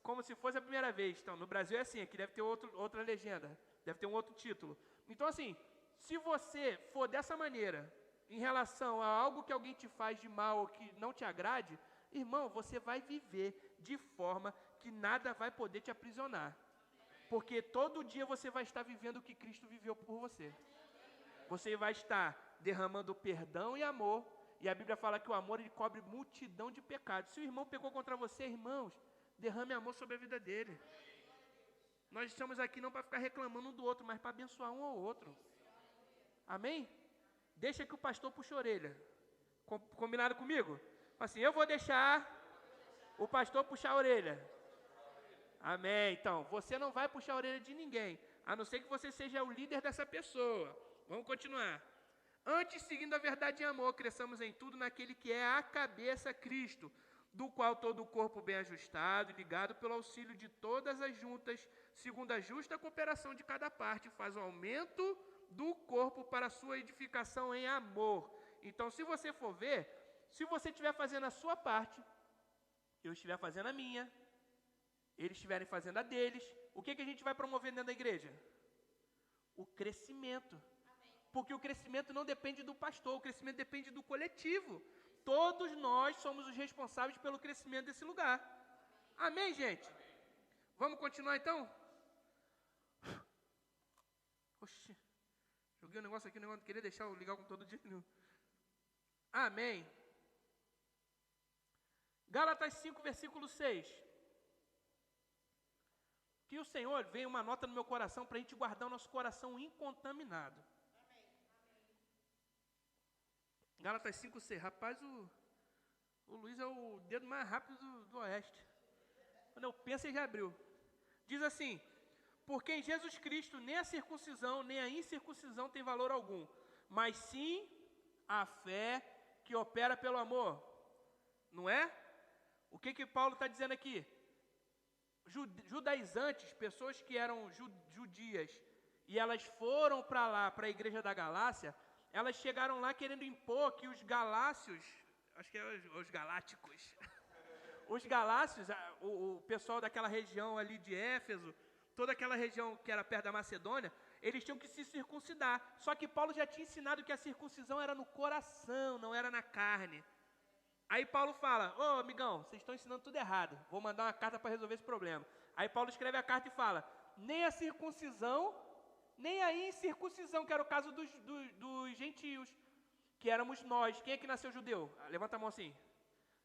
Como se fosse a primeira vez. Então, no Brasil é assim, aqui deve ter outra legenda. Deve ter um outro título. Então, assim, se você for dessa maneira, em relação a algo que alguém te faz de mal ou que não te agrade, irmão, você vai viver de forma que nada vai poder te aprisionar. Porque todo dia você vai estar vivendo o que Cristo viveu por você. Você vai estar derramando perdão e amor. E a Bíblia fala que o amor ele cobre multidão de pecados. Se o irmão pecou contra você, irmãos, derrame amor sobre a vida dele. Nós estamos aqui não para ficar reclamando um do outro, mas para abençoar um ao outro. Amém? Deixa que o pastor puxe a orelha. Combinado comigo? Assim, eu vou deixar o pastor puxar a orelha. Amém. Então, você não vai puxar a orelha de ninguém, a não ser que você seja o líder dessa pessoa. Vamos continuar. Antes, seguindo a verdade em amor, cresçamos em tudo naquele que é a cabeça, Cristo, do qual todo o corpo bem ajustado e ligado pelo auxílio de todas as juntas, segundo a justa cooperação de cada parte, faz o aumento do corpo para a sua edificação em amor. Então, se você for ver, se você estiver fazendo a sua parte, eu estiver fazendo a minha, eles estiverem fazendo a deles, o que a gente vai promover dentro da igreja? O crescimento. Porque o crescimento não depende do pastor, o crescimento depende do coletivo. Todos nós somos os responsáveis pelo crescimento desse lugar. Amém, gente? Vamos continuar então? Oxi, joguei um negócio aqui, não queria deixar eu ligar o computador de jeito nenhum. Amém. Gálatas 5, versículo 6. Que o Senhor venha uma nota no meu coração para a gente guardar o nosso coração incontaminado. Gálatas 5, 6. Rapaz, o Luiz é o dedo mais rápido do oeste. Quando eu penso, ele já abriu. Diz assim: porque em Jesus Cristo nem a circuncisão nem a incircuncisão tem valor algum, mas sim a fé que opera pelo amor. Não é? O que Paulo está dizendo aqui? Judaizantes, pessoas que eram judias, e elas foram para lá, para a igreja da Galácia, elas chegaram lá querendo impor que os galácios, acho que é os galáticos, os galácios, o pessoal daquela região ali de Éfeso, toda aquela região que era perto da Macedônia, eles tinham que se circuncidar. Só que Paulo já tinha ensinado que a circuncisão era no coração, não era na carne. Aí Paulo fala: ô amigão, vocês estão ensinando tudo errado, vou mandar uma carta para resolver esse problema. Aí Paulo escreve a carta e fala: nem a circuncisão, nem a incircuncisão, que era o caso dos gentios, que éramos nós. Quem é que nasceu judeu? Levanta a mão assim.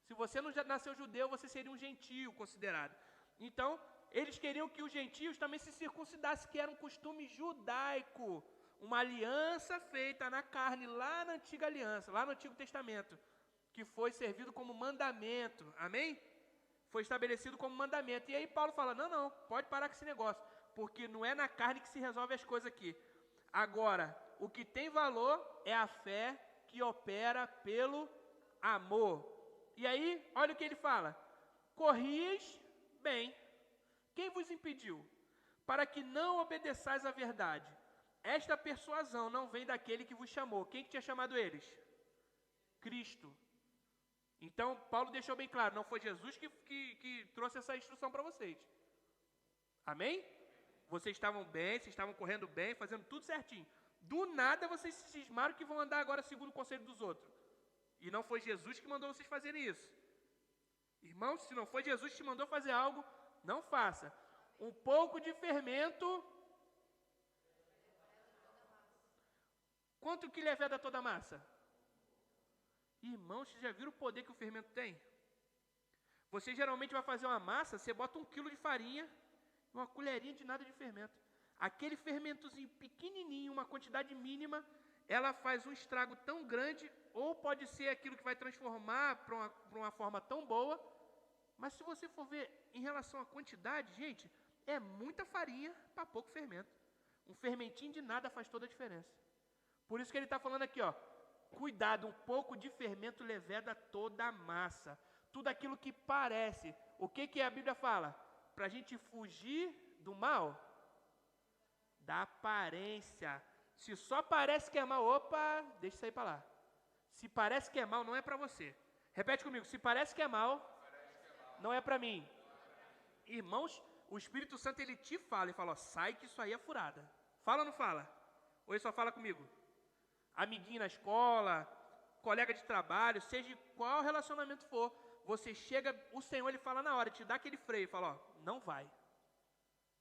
Se você não nasceu judeu, você seria um gentio considerado. Então, eles queriam que os gentios também se circuncidassem, que era um costume judaico, uma aliança feita na carne, lá na antiga aliança, lá no Antigo Testamento, que foi servido como mandamento, amém? Foi estabelecido como mandamento. E aí Paulo fala: não, pode parar com esse negócio, porque não é na carne que se resolve as coisas aqui. Agora, o que tem valor é a fé que opera pelo amor. E aí, olha o que ele fala: corrieis bem. Quem vos impediu? Para que não obedeçais à verdade. Esta persuasão não vem daquele que vos chamou. Quem que tinha chamado eles? Cristo. Então, Paulo deixou bem claro, não foi Jesus que trouxe essa instrução para vocês. Amém? Vocês estavam bem, vocês estavam correndo bem, fazendo tudo certinho. Do nada, vocês se cismaram que vão andar agora segundo o conselho dos outros. E não foi Jesus que mandou vocês fazerem isso. Irmão, se não foi Jesus que te mandou fazer algo, não faça. Um pouco de fermento. Quanto que leveda toda a massa? Irmãos, vocês já viram o poder que o fermento tem? Você geralmente vai fazer uma massa, você bota 1 quilo de farinha e uma colherinha de nada de fermento. Aquele fermentozinho pequenininho, uma quantidade mínima, ela faz um estrago tão grande, ou pode ser aquilo que vai transformar para uma forma tão boa, mas se você for ver em relação à quantidade, gente, é muita farinha para pouco fermento. Um fermentinho de nada faz toda a diferença. Por isso que ele está falando aqui, ó, cuidado, um pouco de fermento leveda toda a massa. Tudo aquilo que parece. O que a Bíblia fala? Para a gente fugir do mal? Da aparência. Se só parece que é mal, opa, deixa isso aí para lá. Se parece que é mal, não é para você. Repete comigo, se parece que é mal, não é para mim. Irmãos, o Espírito Santo, ele te fala, e fala, ó, sai que isso aí é furada. Fala ou não fala? Ou ele só fala comigo? Amiguinho na escola, colega de trabalho, seja qual relacionamento for, você chega, o Senhor, ele fala na hora, te dá aquele freio, fala, ó, não vai.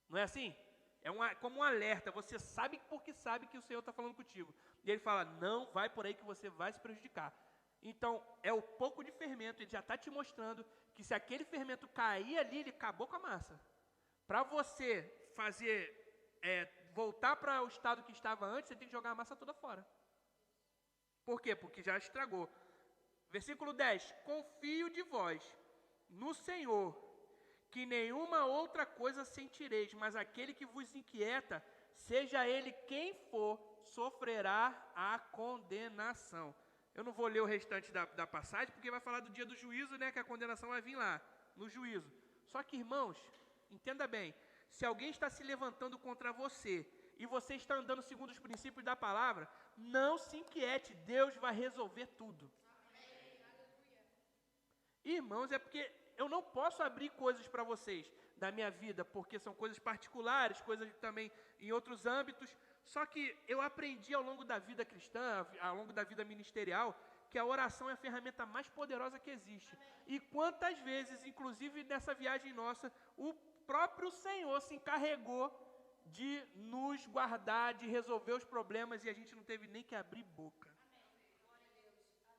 Não é assim? É como um alerta, você sabe porque sabe que o Senhor está falando contigo. E ele fala, não vai por aí que você vai se prejudicar. Então, é o pouco de fermento, ele já está te mostrando que se aquele fermento cair ali, ele acabou com a massa. Para você voltar para o estado que estava antes, você tem que jogar a massa toda fora. Por quê? Porque já estragou. Versículo 10. Confio de vós no Senhor, que nenhuma outra coisa sentireis, mas aquele que vos inquieta, seja ele quem for, sofrerá a condenação. Eu não vou ler o restante da passagem, porque vai falar do dia do juízo, né? Que a condenação vai vir lá, no juízo. Só que, irmãos, entenda bem, se alguém está se levantando contra você, e você está andando segundo os princípios da palavra, não se inquiete, Deus vai resolver tudo. Irmãos, é porque eu não posso abrir coisas para vocês da minha vida, porque são coisas particulares, coisas também em outros âmbitos. Só que eu aprendi ao longo da vida cristã, ao longo da vida ministerial, que a oração é a ferramenta mais poderosa que existe. E quantas vezes, inclusive nessa viagem nossa, o próprio Senhor se encarregou de nos guardar, de resolver os problemas, e a gente não teve nem que abrir boca.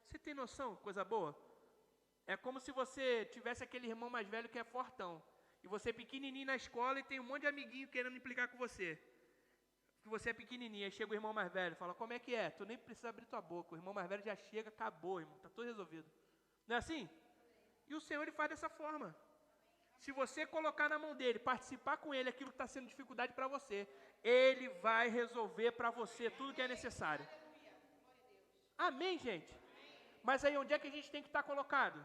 Você tem noção? Coisa boa? É como se você tivesse aquele irmão mais velho que é fortão, e você é pequenininho na escola e tem um monte de amiguinho querendo implicar com você. Que você é pequenininho, aí chega o irmão mais velho, fala, como é que é? Tu nem precisa abrir tua boca, o irmão mais velho já chega, acabou, irmão, está tudo resolvido. Não é assim? E o Senhor, ele faz dessa forma. Se você colocar na mão dele, participar com ele aquilo que está sendo dificuldade para você, ele vai resolver para você tudo que é necessário. Amém, gente? Mas aí onde é que a gente tem que estar colocado?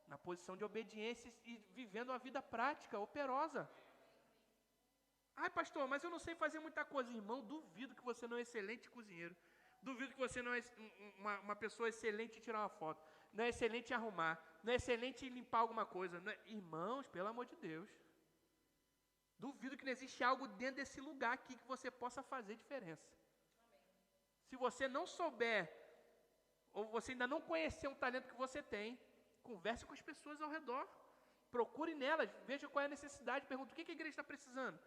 Na posição de obediência e vivendo uma vida prática, operosa. Ai, pastor, mas eu não sei fazer muita coisa. Irmão, duvido que você não é excelente cozinheiro. Duvido que você não é uma pessoa excelente em tirar uma foto. Não é excelente em arrumar. Não é excelente em limpar alguma coisa. Não é... Irmãos, pelo amor de Deus. Duvido que não existe algo dentro desse lugar aqui que você possa fazer diferença. Se você não souber, ou você ainda não conhecer um talento que você tem, converse com as pessoas ao redor. Procure nelas, veja qual é a necessidade, pergunte o que a igreja está precisando.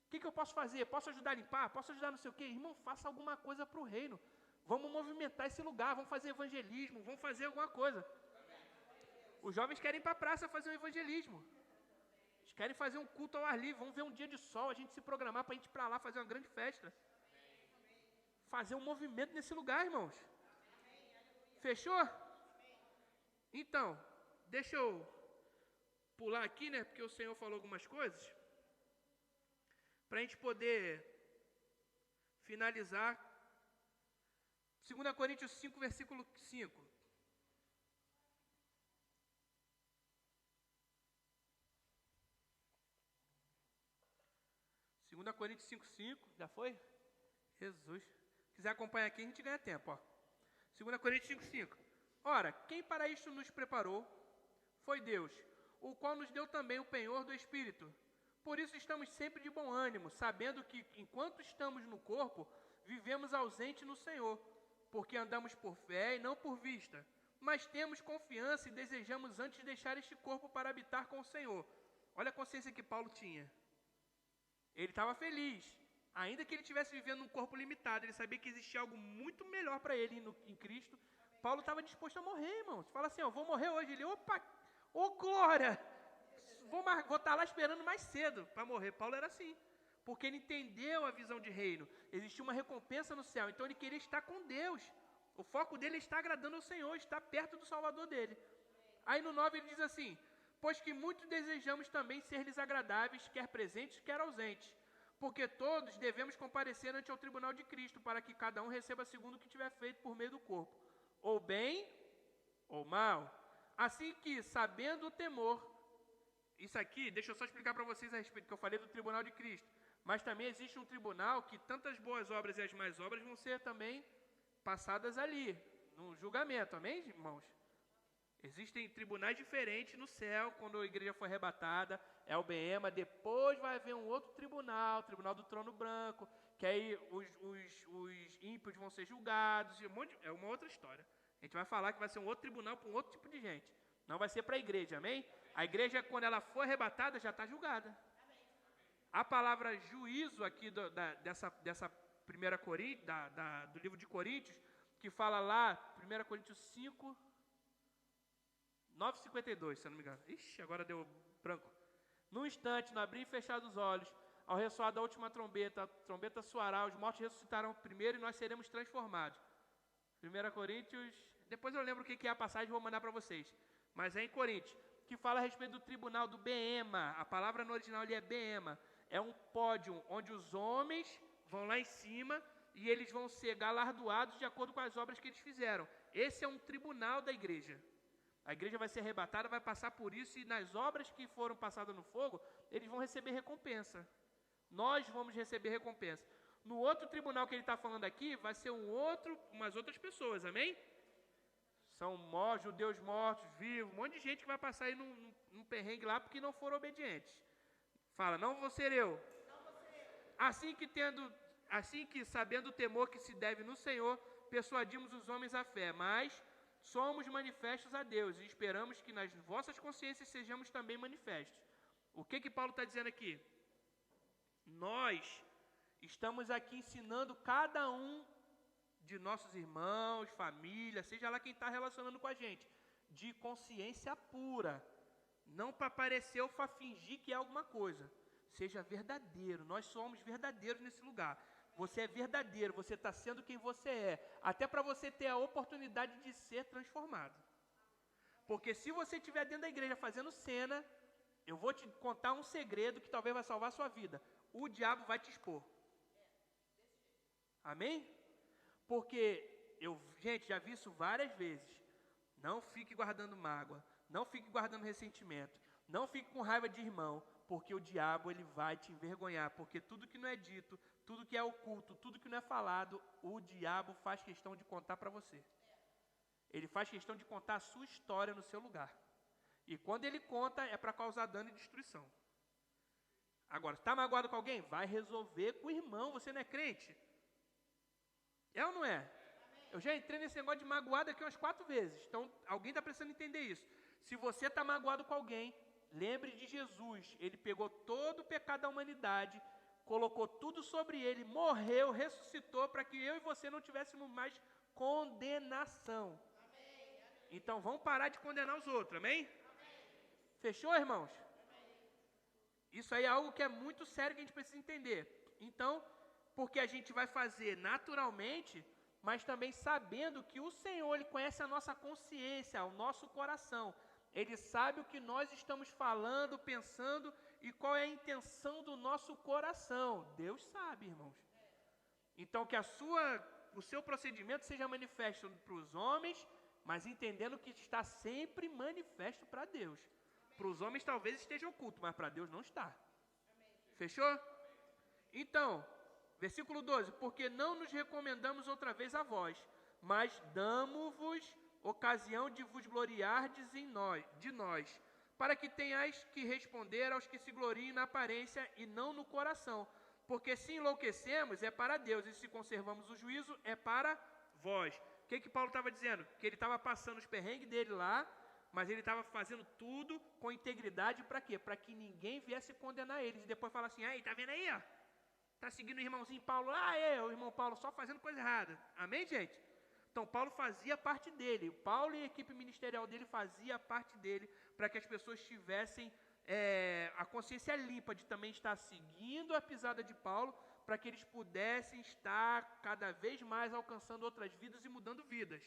O que eu posso fazer? Posso ajudar a limpar? Posso ajudar não sei o quê? Irmão, faça alguma coisa para o reino. Vamos movimentar esse lugar, vamos fazer evangelismo, vamos fazer alguma coisa. Os jovens querem ir para a praça fazer um evangelismo. Eles querem fazer um culto ao ar livre, vamos ver um dia de sol, a gente se programar para a gente ir para lá fazer uma grande festa. Fazer um movimento nesse lugar, irmãos. Fechou? Então, deixa eu pular aqui, né? Porque o Senhor falou algumas coisas. Para a gente poder finalizar. 2 Coríntios 5, versículo 5. Segunda Coríntios 5:5, já foi? Jesus. Se quiser acompanhar aqui, a gente ganha tempo, ó. 2 Coríntios 5:5. Ora, quem para isto nos preparou foi Deus, o qual nos deu também o penhor do Espírito. Por isso estamos sempre de bom ânimo, sabendo que, enquanto estamos no corpo, vivemos ausente no Senhor, porque andamos por fé e não por vista. mas temos confiança e desejamos antes deixar este corpo para habitar com o Senhor. Olha a consciência que Paulo tinha. Ele estava feliz. Ainda que ele estivesse vivendo num corpo limitado, ele sabia que existia algo muito melhor para ele em Cristo. Paulo estava disposto a morrer, irmãos. Fala assim, vou morrer hoje. Ele, opa, ô glória! Vou estar lá esperando mais cedo para morrer. Paulo era assim. Porque ele entendeu a visão de reino. Existia uma recompensa no céu. Então ele queria estar com Deus. O foco dele é estar agradando ao Senhor, estar perto do Salvador dele. Aí no 9 ele diz assim, pois que muito desejamos também ser-lhes agradáveis, quer presentes, quer ausentes. Porque todos devemos comparecer ante o tribunal de Cristo, para que cada um receba segundo o que tiver feito por meio do corpo, ou bem ou mal. Assim que, sabendo o temor, isso aqui, deixa eu só explicar para vocês a respeito, que eu falei do tribunal de Cristo, mas também existe um tribunal que tantas boas obras e as más obras vão ser também passadas ali, no julgamento, amém, irmãos? Existem tribunais diferentes no céu, quando a igreja for arrebatada, é o bema, depois vai haver um outro tribunal, o tribunal do trono branco, que aí os ímpios vão ser julgados, é uma outra história. A gente vai falar que vai ser um outro tribunal para um outro tipo de gente, não vai ser para a igreja, amém? A igreja, quando ela for arrebatada, já está julgada. A palavra juízo aqui dessa 1 Coríntios, do livro de Coríntios, que fala lá, 1 Coríntios 5, 9,52, se eu não me engano. Ixi, agora deu branco. Num instante, no abrir e fechar dos olhos, ao ressoar da última trombeta, a trombeta soará, os mortos ressuscitarão primeiro e nós seremos transformados. 1 Coríntios, depois eu lembro o que é a passagem e vou mandar para vocês. Mas é em Coríntios, que fala a respeito do tribunal do Bema. A palavra no original ali é Bema. É um pódio onde os homens vão lá em cima e eles vão ser galardoados de acordo com as obras que eles fizeram. Esse é um tribunal da igreja. A igreja vai ser arrebatada, vai passar por isso, e nas obras que foram passadas no fogo, eles vão receber recompensa. Nós vamos receber recompensa. No outro tribunal que ele está falando aqui, vai ser umas outras pessoas, amém? São judeus mortos, vivos, um monte de gente que vai passar aí num perrengue lá porque não foram obedientes. Fala, não vou ser eu. Assim que sabendo o temor que se deve no Senhor, persuadimos os homens à fé, mas somos manifestos a Deus e esperamos que nas vossas consciências sejamos também manifestos. O que Paulo está dizendo aqui? Nós estamos aqui ensinando cada um de nossos irmãos, família, seja lá quem está relacionando com a gente, de consciência pura. Não para parecer ou para fingir que é alguma coisa. Seja verdadeiro. Nós somos verdadeiros nesse lugar. Você é verdadeiro, você está sendo quem você é. Até para você ter a oportunidade de ser transformado. Porque se você estiver dentro da igreja fazendo cena, eu vou te contar um segredo que talvez vai salvar a sua vida. O diabo vai te expor. Amém? Porque gente, já vi isso várias vezes. Não fique guardando mágoa. Não fique guardando ressentimento. Não fique com raiva de irmão. Porque o diabo ele vai te envergonhar. Porque tudo que não é dito, tudo que é oculto, tudo que não é falado, o diabo faz questão de contar para você. Ele faz questão de contar a sua história no seu lugar. E quando ele conta, é para causar dano e destruição. Agora, está magoado com alguém? Vai resolver com o irmão. Você não é crente? É ou não é? Eu já entrei nesse negócio de magoado aqui umas 4 vezes. Então, alguém está precisando entender isso. Se você está magoado com alguém, lembre de Jesus. Ele pegou todo o pecado da humanidade, colocou tudo sobre ele, morreu, ressuscitou, para que eu e você não tivéssemos mais condenação. Então, vamos parar de condenar os outros, amém? Fechou, irmãos? Isso aí é algo que é muito sério que a gente precisa entender. Então, porque a gente vai fazer naturalmente, mas também sabendo que o Senhor, Ele conhece a nossa consciência, o nosso coração. Ele sabe o que nós estamos falando, pensando e qual é a intenção do nosso coração. Deus sabe, irmãos. Então, que o seu procedimento seja manifesto para os homens, mas entendendo que está sempre manifesto para Deus. Para os homens talvez esteja oculto, mas para Deus não está. Fechou? Então, versículo 12. Porque não nos recomendamos outra vez a vós, mas damo-vos ocasião de vos gloriardes de nós, para que tenhais que responder aos que se gloriem na aparência e não no coração. Porque se enlouquecemos, é para Deus, e se conservamos o juízo, é para vós. que Paulo estava dizendo? Que ele estava passando os perrengues dele lá, mas ele estava fazendo tudo com integridade para quê? Para que ninguém viesse condenar eles. E depois falar assim, aí, tá vendo aí, ó? Tá seguindo o irmãozinho Paulo lá, o irmão Paulo só fazendo coisa errada. Amém, gente? Então, Paulo fazia parte dele. Paulo e a equipe ministerial dele fazia parte dele para que as pessoas tivessem a consciência limpa de também estar seguindo a pisada de Paulo, para que eles pudessem estar cada vez mais alcançando outras vidas e mudando vidas.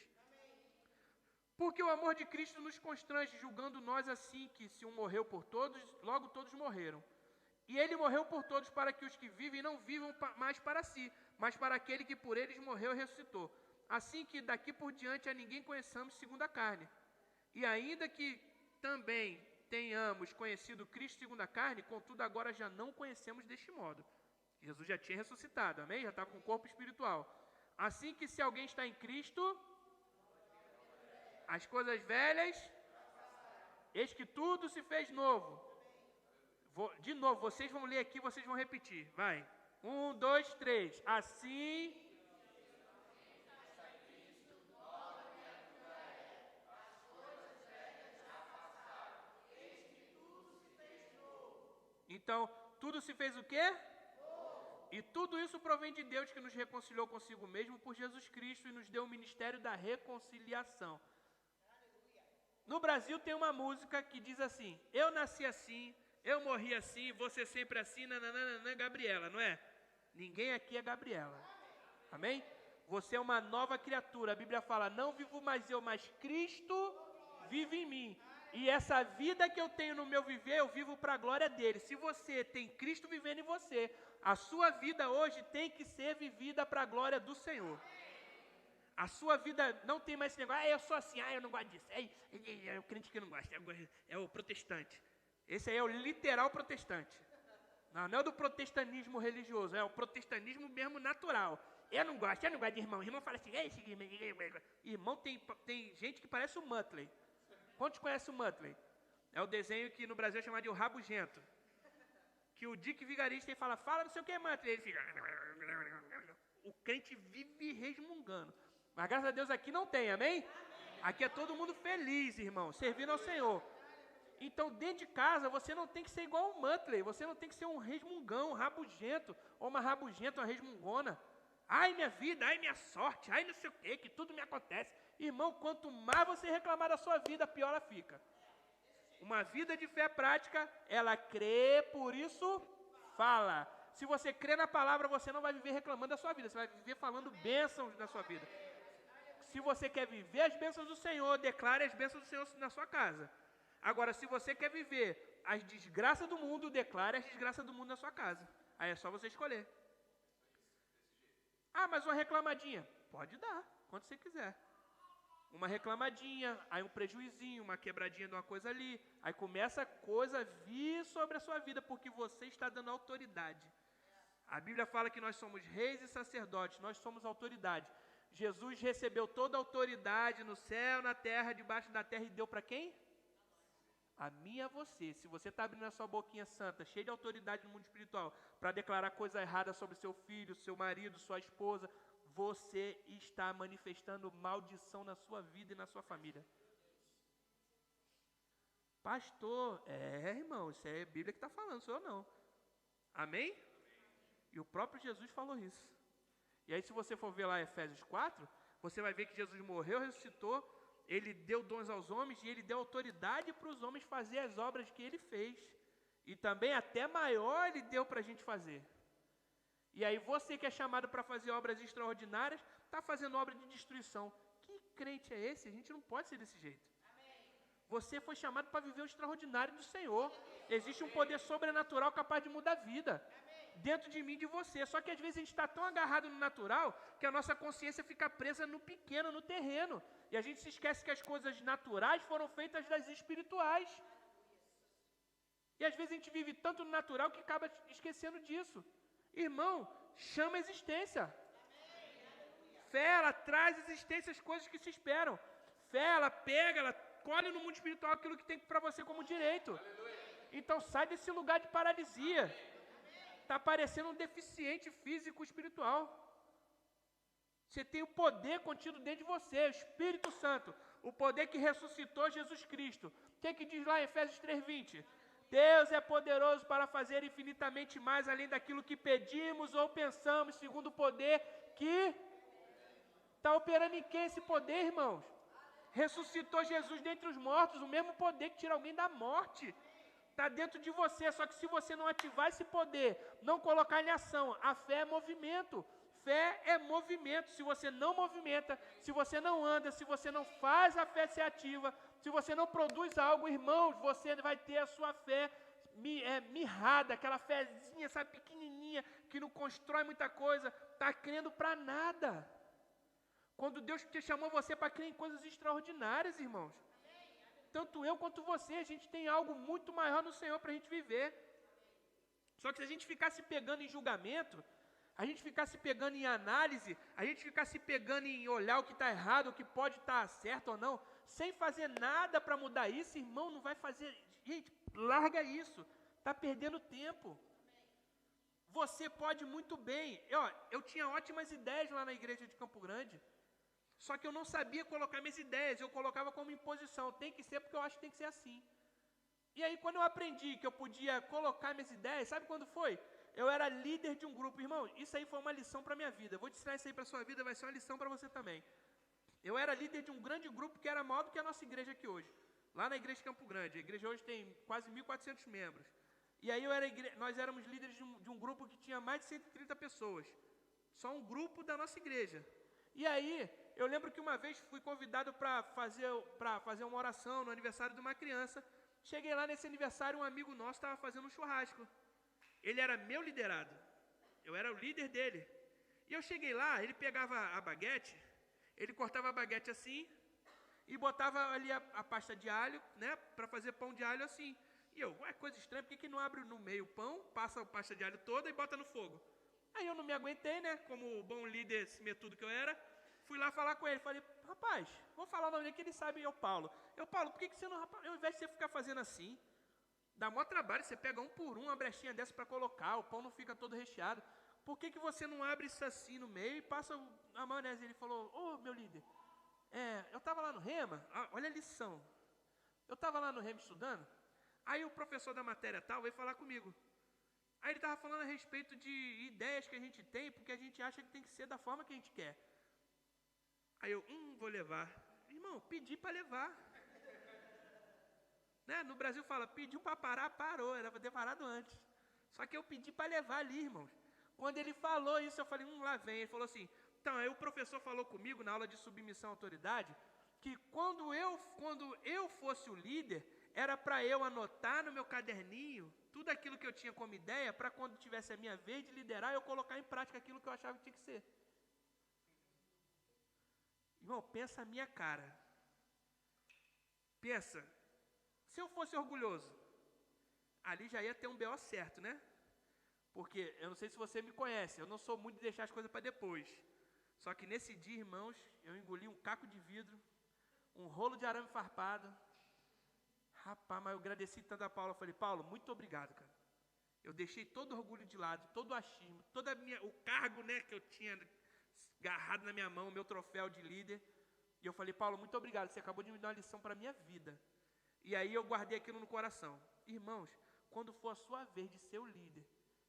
Porque o amor de Cristo nos constrange, julgando nós assim, que se um morreu por todos, logo todos morreram. E ele morreu por todos para que os que vivem não vivam mais para si, mas para aquele que por eles morreu e ressuscitou. Assim que daqui por diante a ninguém conheçamos segundo a carne. E ainda que também tenhamos conhecido Cristo segundo a carne, contudo agora já não conhecemos deste modo. Jesus já tinha ressuscitado, amém? Já estava com o corpo espiritual. Assim que se alguém está em Cristo, as coisas velhas, eis que tudo se fez novo. De novo, vocês vão ler aqui, vocês vão repetir. Vai. 1, 2, 3. Assim... Então, tudo se fez o quê? E tudo isso provém de Deus, que nos reconciliou consigo mesmo por Jesus Cristo e nos deu o ministério da reconciliação. No Brasil tem uma música que diz assim, eu nasci assim, eu morri assim, você sempre assim, nananana, Gabriela, não é? Ninguém aqui é Gabriela. Amém? Você é uma nova criatura. A Bíblia fala, não vivo mais eu, mas Cristo vive em mim. E essa vida que eu tenho no meu viver, eu vivo para a glória dele. Se você tem Cristo vivendo em você, a sua vida hoje tem que ser vivida para a glória do Senhor. A sua vida não tem mais esse negócio, eu sou assim, eu não gosto disso. É o crente que não gosta, é o protestante. Esse aí é o literal protestante. Não é o do protestantismo religioso, é o protestantismo mesmo natural. Eu não gosto de irmão. Irmão fala assim, irmão tem gente que parece o Muttley. Quantos conhecem o Muttley? É o desenho que no Brasil é chamado de O Rabugento. Que o Dick Vigarista fala não sei o que, Muttley. Ele fica... O crente vive resmungando. Mas graças a Deus aqui não tem, amém? Aqui é todo mundo feliz, irmão, servindo ao Senhor. Então, dentro de casa, você não tem que ser igual o Muttley. Você não tem que ser um resmungão, um rabugento, ou uma rabugenta, uma resmungona. Ai, minha vida, ai, minha sorte, ai, não sei o quê, que tudo me acontece. Irmão, quanto mais você reclamar da sua vida, pior ela fica. Uma vida de fé prática, ela crê, por isso fala. Se você crê na palavra, você não vai viver reclamando da sua vida, você vai viver falando bênçãos na sua vida. Se você quer viver as bênçãos do Senhor, declare as bênçãos do Senhor na sua casa. Agora, se você quer viver as desgraças do mundo, declare as desgraças do mundo na sua casa. Aí é só você escolher. Ah, mas uma reclamadinha. Pode dar, quando você quiser. Uma reclamadinha, aí um prejuizinho, uma quebradinha de uma coisa ali. Aí começa a coisa a vir sobre a sua vida, porque você está dando autoridade. A Bíblia fala que nós somos reis e sacerdotes, nós somos autoridade. Jesus recebeu toda a autoridade no céu, na terra, debaixo da terra, e deu para quem? A mim e a você. Se você está abrindo a sua boquinha santa, cheia de autoridade no mundo espiritual, para declarar coisa errada sobre seu filho, seu marido, sua esposa, você está manifestando maldição na sua vida e na sua família. Pastor, irmão, isso é a Bíblia que está falando, sou eu não. Amém? E o próprio Jesus falou isso. E aí, se você for ver lá Efésios 4, você vai ver que Jesus morreu, ressuscitou, ele deu dons aos homens e ele deu autoridade para os homens fazer as obras que ele fez. E também até maior ele deu para a gente fazer. E aí você que é chamado para fazer obras extraordinárias, está fazendo obra de destruição. Que crente é esse? A gente não pode ser desse jeito. Você foi chamado para viver o extraordinário do Senhor. Existe um poder sobrenatural capaz de mudar a vida. Dentro de mim e de você. Só que às vezes a gente está tão agarrado no natural que a nossa consciência fica presa no pequeno, no terreno. E a gente se esquece que as coisas naturais foram feitas das espirituais. E às vezes a gente vive tanto no natural que acaba esquecendo disso. Irmão, chama a existência. Fé, ela traz à existência as coisas que se esperam. Fé, ela pega, ela colhe no mundo espiritual aquilo que tem para você como direito. Então sai desse lugar de paralisia. Está parecendo um deficiente físico espiritual. Você tem o poder contido dentro de você, o Espírito Santo, o poder que ressuscitou Jesus Cristo. O que diz lá em Efésios 3:20? Deus é poderoso para fazer infinitamente mais além daquilo que pedimos ou pensamos, segundo o poder que está operando em quem esse poder, irmãos? Ressuscitou Jesus dentre os mortos, o mesmo poder que tira alguém da morte. Está dentro de você, só que se você não ativar esse poder, não colocar em ação, a fé é movimento. Fé é movimento. Se você não movimenta, se você não anda, se você não faz a fé ser ativa, se você não produz algo, irmãos, você vai ter a sua fé mirrada, aquela fezinha, sabe, pequenininha, que não constrói muita coisa, está crendo para nada. Quando Deus te chamou você para crer em coisas extraordinárias, irmãos. Tanto eu quanto você, a gente tem algo muito maior no Senhor para a gente viver. Só que se a gente ficar se pegando em julgamento, a gente ficar se pegando em análise, a gente ficar se pegando em olhar o que está errado, o que pode estar certo ou não, sem fazer nada para mudar isso, irmão, não vai fazer. Gente, larga isso, está perdendo tempo. Você pode muito bem. Eu tinha ótimas ideias lá na igreja de Campo Grande, só que eu não sabia colocar minhas ideias, eu colocava como imposição, tem que ser porque eu acho que tem que ser assim. E aí quando eu aprendi que eu podia colocar minhas ideias, sabe quando foi? Eu era líder de um grupo, irmão, isso aí foi uma lição para a minha vida, eu vou te ensinar isso aí para a sua vida, vai ser uma lição para você também. Eu era líder de um grande grupo que era maior do que a nossa igreja aqui hoje, lá na igreja de Campo Grande, a igreja hoje tem quase 1.400 membros. E aí nós éramos líderes de um grupo que tinha mais de 130 pessoas, só um grupo da nossa igreja. E aí, eu lembro que uma vez fui convidado para fazer uma oração no aniversário de uma criança. Cheguei lá nesse aniversário, um amigo nosso estava fazendo um churrasco. Ele era meu liderado, eu era o líder dele. E eu cheguei lá, ele pegava a baguete, ele cortava a baguete assim, e botava ali a pasta de alho, né, para fazer pão de alho assim. E eu, coisa estranha, por que não abre no meio o pão, passa a pasta de alho toda e bota no fogo? Aí eu não me aguentei, né, como bom líder metudo que eu era, fui lá falar com ele, falei, rapaz, vou falar o nome dele que ele sabe, é o Paulo. Paulo, por que você não, rapaz, ao invés de você ficar fazendo assim, dá maior trabalho, você pega um por um, uma brechinha dessa para colocar, o pão não fica todo recheado, por que você não abre isso assim no meio e passa a maionese? Ele falou, meu líder, eu estava lá no Rema, olha a lição, eu estava lá no Rema estudando, aí o professor da matéria tal veio falar comigo. Aí ele estava falando a respeito de ideias que a gente tem, porque a gente acha que tem que ser da forma que a gente quer. Aí eu, vou levar. Irmão, pedi para levar. Né? No Brasil fala, pediu para parar, parou. Era para ter parado antes. Só que eu pedi para levar ali, irmãos. Quando ele falou isso, eu falei, lá vem. Ele falou assim, então, aí o professor falou comigo na aula de submissão à autoridade, que quando eu fosse o líder, era para eu anotar no meu caderninho tudo aquilo que eu tinha como ideia, para quando tivesse a minha vez de liderar, eu colocar em prática aquilo que eu achava que tinha que ser. Irmão, pensa a minha cara. Pensa, se eu fosse orgulhoso, ali já ia ter um BO certo, né? Porque, eu não sei se você me conhece, eu não sou muito de deixar as coisas para depois. Só que nesse dia, irmãos, eu engoli um caco de vidro, um rolo de arame farpado. Rapaz, mas eu agradeci tanto a Paulo, eu falei, Paulo, muito obrigado, cara. Eu deixei todo o orgulho de lado, todo o achismo, o cargo, né, que eu tinha agarrado na minha mão, o meu troféu de líder. E eu falei, Paulo, muito obrigado, você acabou de me dar uma lição para a minha vida. E aí eu guardei aquilo no coração. Irmãos, quando for a sua vez de ser o líder,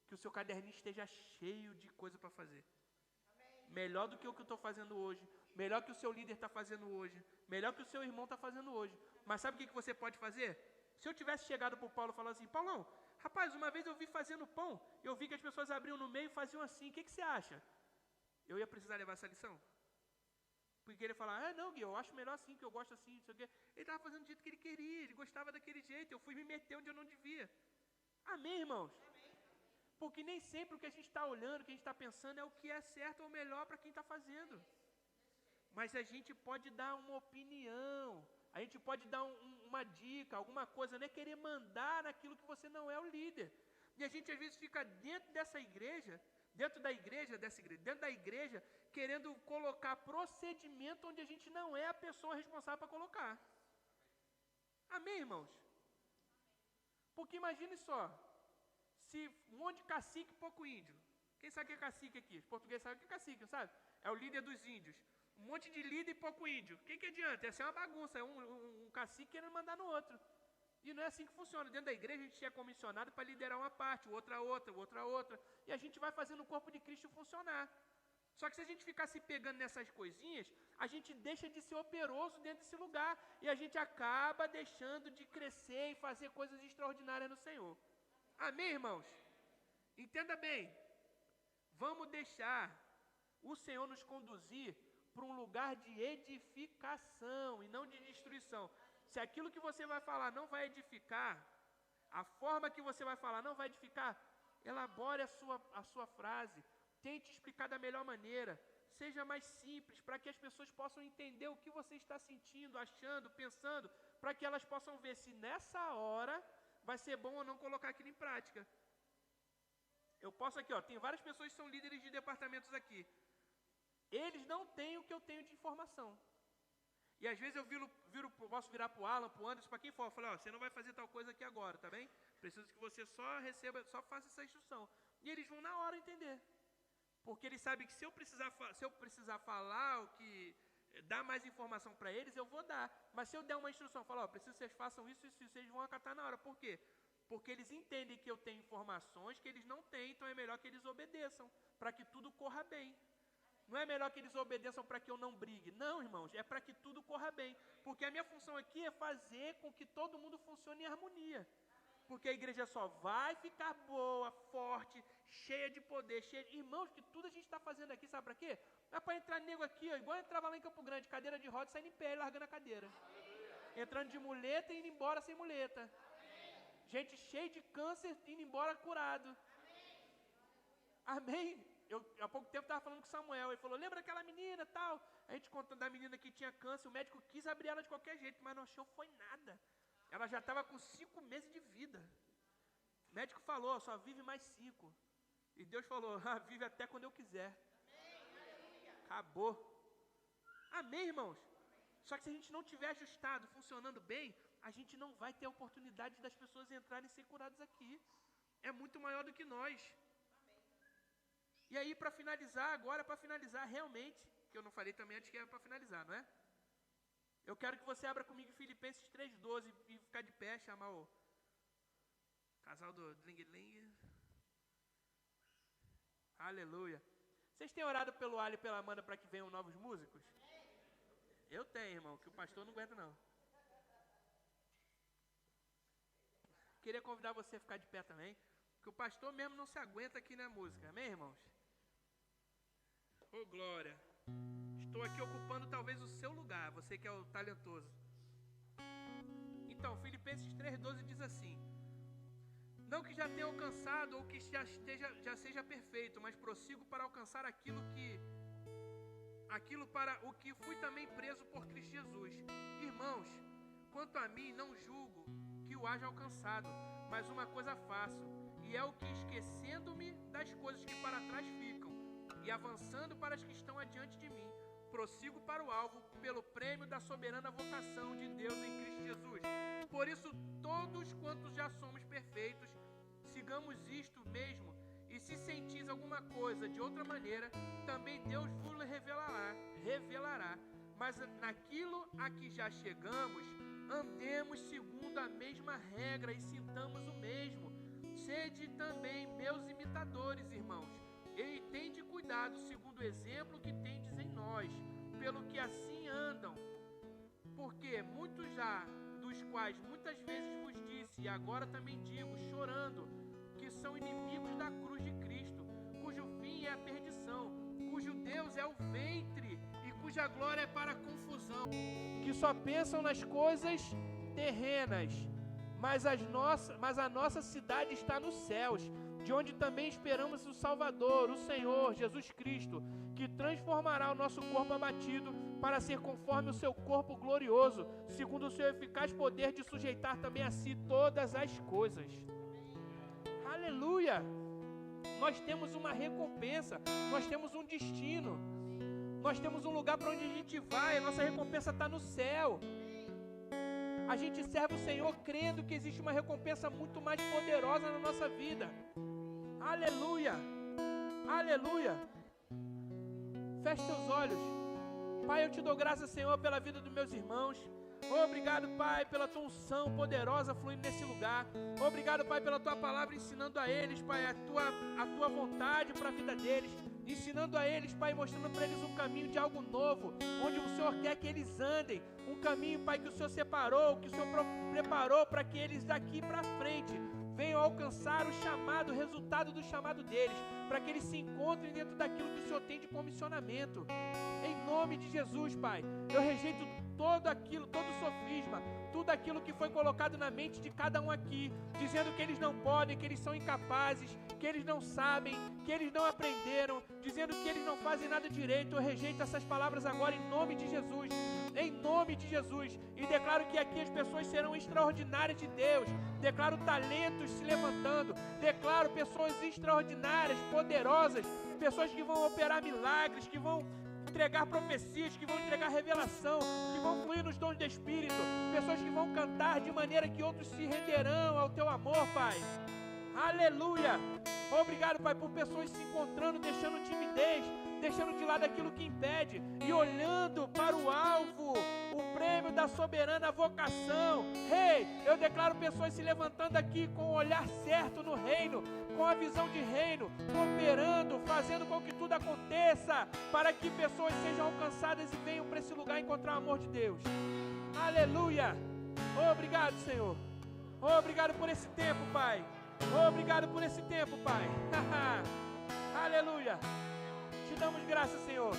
que o seu caderninho esteja cheio de coisa para fazer. Melhor do que o que eu estou fazendo hoje, melhor que o seu líder está fazendo hoje, melhor que o seu irmão está fazendo hoje. Mas sabe o que você pode fazer? Se eu tivesse chegado para o Paulo e falado assim, Paulão, rapaz, uma vez eu vi fazendo pão, eu vi que as pessoas abriam no meio e faziam assim, o que você acha? Eu ia precisar levar essa lição? Porque ele ia falar, não, Gui, eu acho melhor assim, que eu gosto assim, não sei o quê. Ele estava fazendo do jeito que ele queria, ele gostava daquele jeito, eu fui me meter onde eu não devia. Amém, irmãos? Porque nem sempre o que a gente está olhando, o que a gente está pensando é o que é certo ou melhor para quem está fazendo. Mas a gente pode dar uma opinião, a gente pode dar uma dica, alguma coisa, não é querer mandar naquilo que você não é o líder. E a gente às vezes fica dentro da igreja, querendo colocar procedimento onde a gente não é a pessoa responsável para colocar. Amém, irmãos? Porque imagine só, se um monte de cacique e pouco índio, o Quem sabe o que é cacique aqui? Os portugueses sabem o que é cacique, não sabe? É o líder dos índios. Um monte de líder e pouco índio. O que adianta? Essa é uma bagunça, é um cacique querendo mandar no outro. E não é assim que funciona. Dentro da igreja a gente é comissionado para liderar uma parte, outra, outra. E a gente vai fazendo o corpo de Cristo funcionar. Só que se a gente ficar se pegando nessas coisinhas, a gente deixa de ser operoso dentro desse lugar. E a gente acaba deixando de crescer e fazer coisas extraordinárias no Senhor. Amém, irmãos? Entenda bem. Vamos deixar o Senhor nos conduzir para um lugar de edificação e não de destruição. Se aquilo que você vai falar não vai edificar, a forma que você vai falar não vai edificar, elabore a sua frase. Tente explicar da melhor maneira. Seja mais simples, para que as pessoas possam entender o que você está sentindo, achando, pensando, para que elas possam ver se nessa hora vai ser bom ou não colocar aquilo em prática. Eu posso aqui, tem várias pessoas que são líderes de departamentos aqui. Eles não têm o que eu tenho de informação. E às vezes eu posso virar para o Alan, para o Anderson, para quem for, eu falo, você não vai fazer tal coisa aqui agora, tá bem? Preciso que você só faça essa instrução. E eles vão na hora entender. Porque eles sabem que se eu precisar falar o que dá mais informação para eles, eu vou dar. Mas se eu der uma instrução, falar, preciso que vocês façam isso, eles vão acatar na hora. Por quê? Porque eles entendem que eu tenho informações que eles não têm, então é melhor que eles obedeçam, para que tudo corra bem. Não é melhor que eles obedeçam para que eu não brigue. Não, irmãos, é para que tudo corra bem. Porque a minha função aqui é fazer com que todo mundo funcione em harmonia. Porque a igreja só vai ficar boa, forte, cheia de poder, Irmãos, que tudo a gente está fazendo aqui, sabe para quê? É para entrar nego aqui, igual eu entrava lá em Campo Grande, cadeira de roda, saindo em pé e largando a cadeira. Entrando de muleta e indo embora sem muleta. Gente cheia de câncer, indo embora curado. Amém? Eu, há pouco tempo, estava falando com o Samuel. Ele falou, lembra aquela menina e tal? A gente contando da menina que tinha câncer. O médico quis abrir ela de qualquer jeito, mas não achou foi nada. Ela já estava com 5 meses de vida. O médico falou, só vive mais 5. E Deus falou, vive até quando eu quiser. Acabou. Amém, irmãos? Só que se a gente não tiver ajustado, funcionando bem, a gente não vai ter a oportunidade das pessoas entrarem e serem curadas aqui. É muito maior do que nós. E aí, para finalizar, realmente, que eu não falei também antes que era para finalizar, não é? Eu quero que você abra comigo Filipenses 3:12 e ficar de pé, chamar o casal do Dling Dling. Aleluia. Vocês têm orado pelo Ali e pela Amanda para que venham novos músicos? Eu tenho, irmão, que o pastor não aguenta não. Queria convidar você a ficar de pé também, que o pastor mesmo não se aguenta aqui na música, amém, irmãos? Ô, glória. Estou aqui ocupando talvez o seu lugar, você que é o talentoso. Então, Filipenses 3:12 diz assim: não que já tenha alcançado ou que já seja perfeito, mas prossigo para alcançar aquilo para o que fui também preso por Cristo Jesus. Irmãos, quanto a mim, não julgo que o haja alcançado, mas uma coisa faço, e é o que, esquecendo-me das coisas que para trás ficam, e avançando para as que estão adiante de mim, prossigo para o alvo, pelo prêmio da soberana vocação de Deus em Cristo Jesus. Por isso, todos quantos já somos perfeitos, sigamos isto mesmo, e se sentis alguma coisa de outra maneira, também Deus vos revelará. Mas naquilo a que já chegamos, andemos segundo a mesma regra e sintamos o mesmo. Sede também meus imitadores, irmãos, e tende cuidado segundo o exemplo que tendes em nós, pelo que assim andam. Porque muitos já, dos quais muitas vezes vos disse, e agora também digo, chorando, que são inimigos da cruz de Cristo, cujo fim é a perdição, cujo Deus é o ventre e cuja glória é para a confusão, que só pensam nas coisas terrenas, mas a nossa cidade está nos céus, de onde também esperamos o Salvador, o Senhor, Jesus Cristo, que transformará o nosso corpo abatido para ser conforme o seu corpo glorioso, segundo o seu eficaz poder de sujeitar também a si todas as coisas. Aleluia! Nós temos uma recompensa, nós temos um destino, nós temos um lugar para onde a gente vai, a nossa recompensa está no céu. A gente serve o Senhor crendo que existe uma recompensa muito mais poderosa na nossa vida. Aleluia! Aleluia. Feche seus olhos. Pai, eu te dou graças, Senhor, pela vida dos meus irmãos. Obrigado, Pai, pela tua unção poderosa fluindo nesse lugar. Obrigado, Pai, pela tua palavra ensinando a eles, Pai, a tua vontade para a vida deles. Ensinando a eles, Pai, mostrando para eles um caminho de algo novo, onde o Senhor quer que eles andem. Um caminho, Pai, que o Senhor separou, que o Senhor preparou para que eles daqui para frente venham alcançar o chamado, o resultado do chamado deles, para que eles se encontrem dentro daquilo que o Senhor tem de comissionamento. Em nome de Jesus, Pai, eu rejeito todo aquilo, todo sofisma, tudo aquilo que foi colocado na mente de cada um aqui, dizendo que eles não podem, que eles são incapazes, que eles não sabem, que eles não aprenderam, dizendo que eles não fazem nada direito. Eu rejeito essas palavras agora em nome de Jesus, em nome de Jesus, e declaro que aqui as pessoas serão extraordinárias de Deus. Declaro talentos se levantando, declaro pessoas extraordinárias, poderosas, pessoas que vão operar milagres, que vão entregar profecias, que vão entregar revelação, que vão fluir nos dons do Espírito, pessoas que vão cantar de maneira que outros se renderão ao teu amor, Pai. Aleluia! Obrigado, Pai, por pessoas se encontrando, deixando timidez, deixando de lado aquilo que impede e olhando para o alvo, o prêmio da soberana vocação. Rei, eu declaro pessoas se levantando aqui com o olhar certo no reino, com a visão de reino, cooperando, fazendo com que tudo aconteça, para que pessoas sejam alcançadas e venham para esse lugar encontrar o amor de Deus. Aleluia! Obrigado, Senhor. Obrigado por esse tempo, Pai. Obrigado por esse tempo, Pai. Aleluia. Te damos graças, Senhor.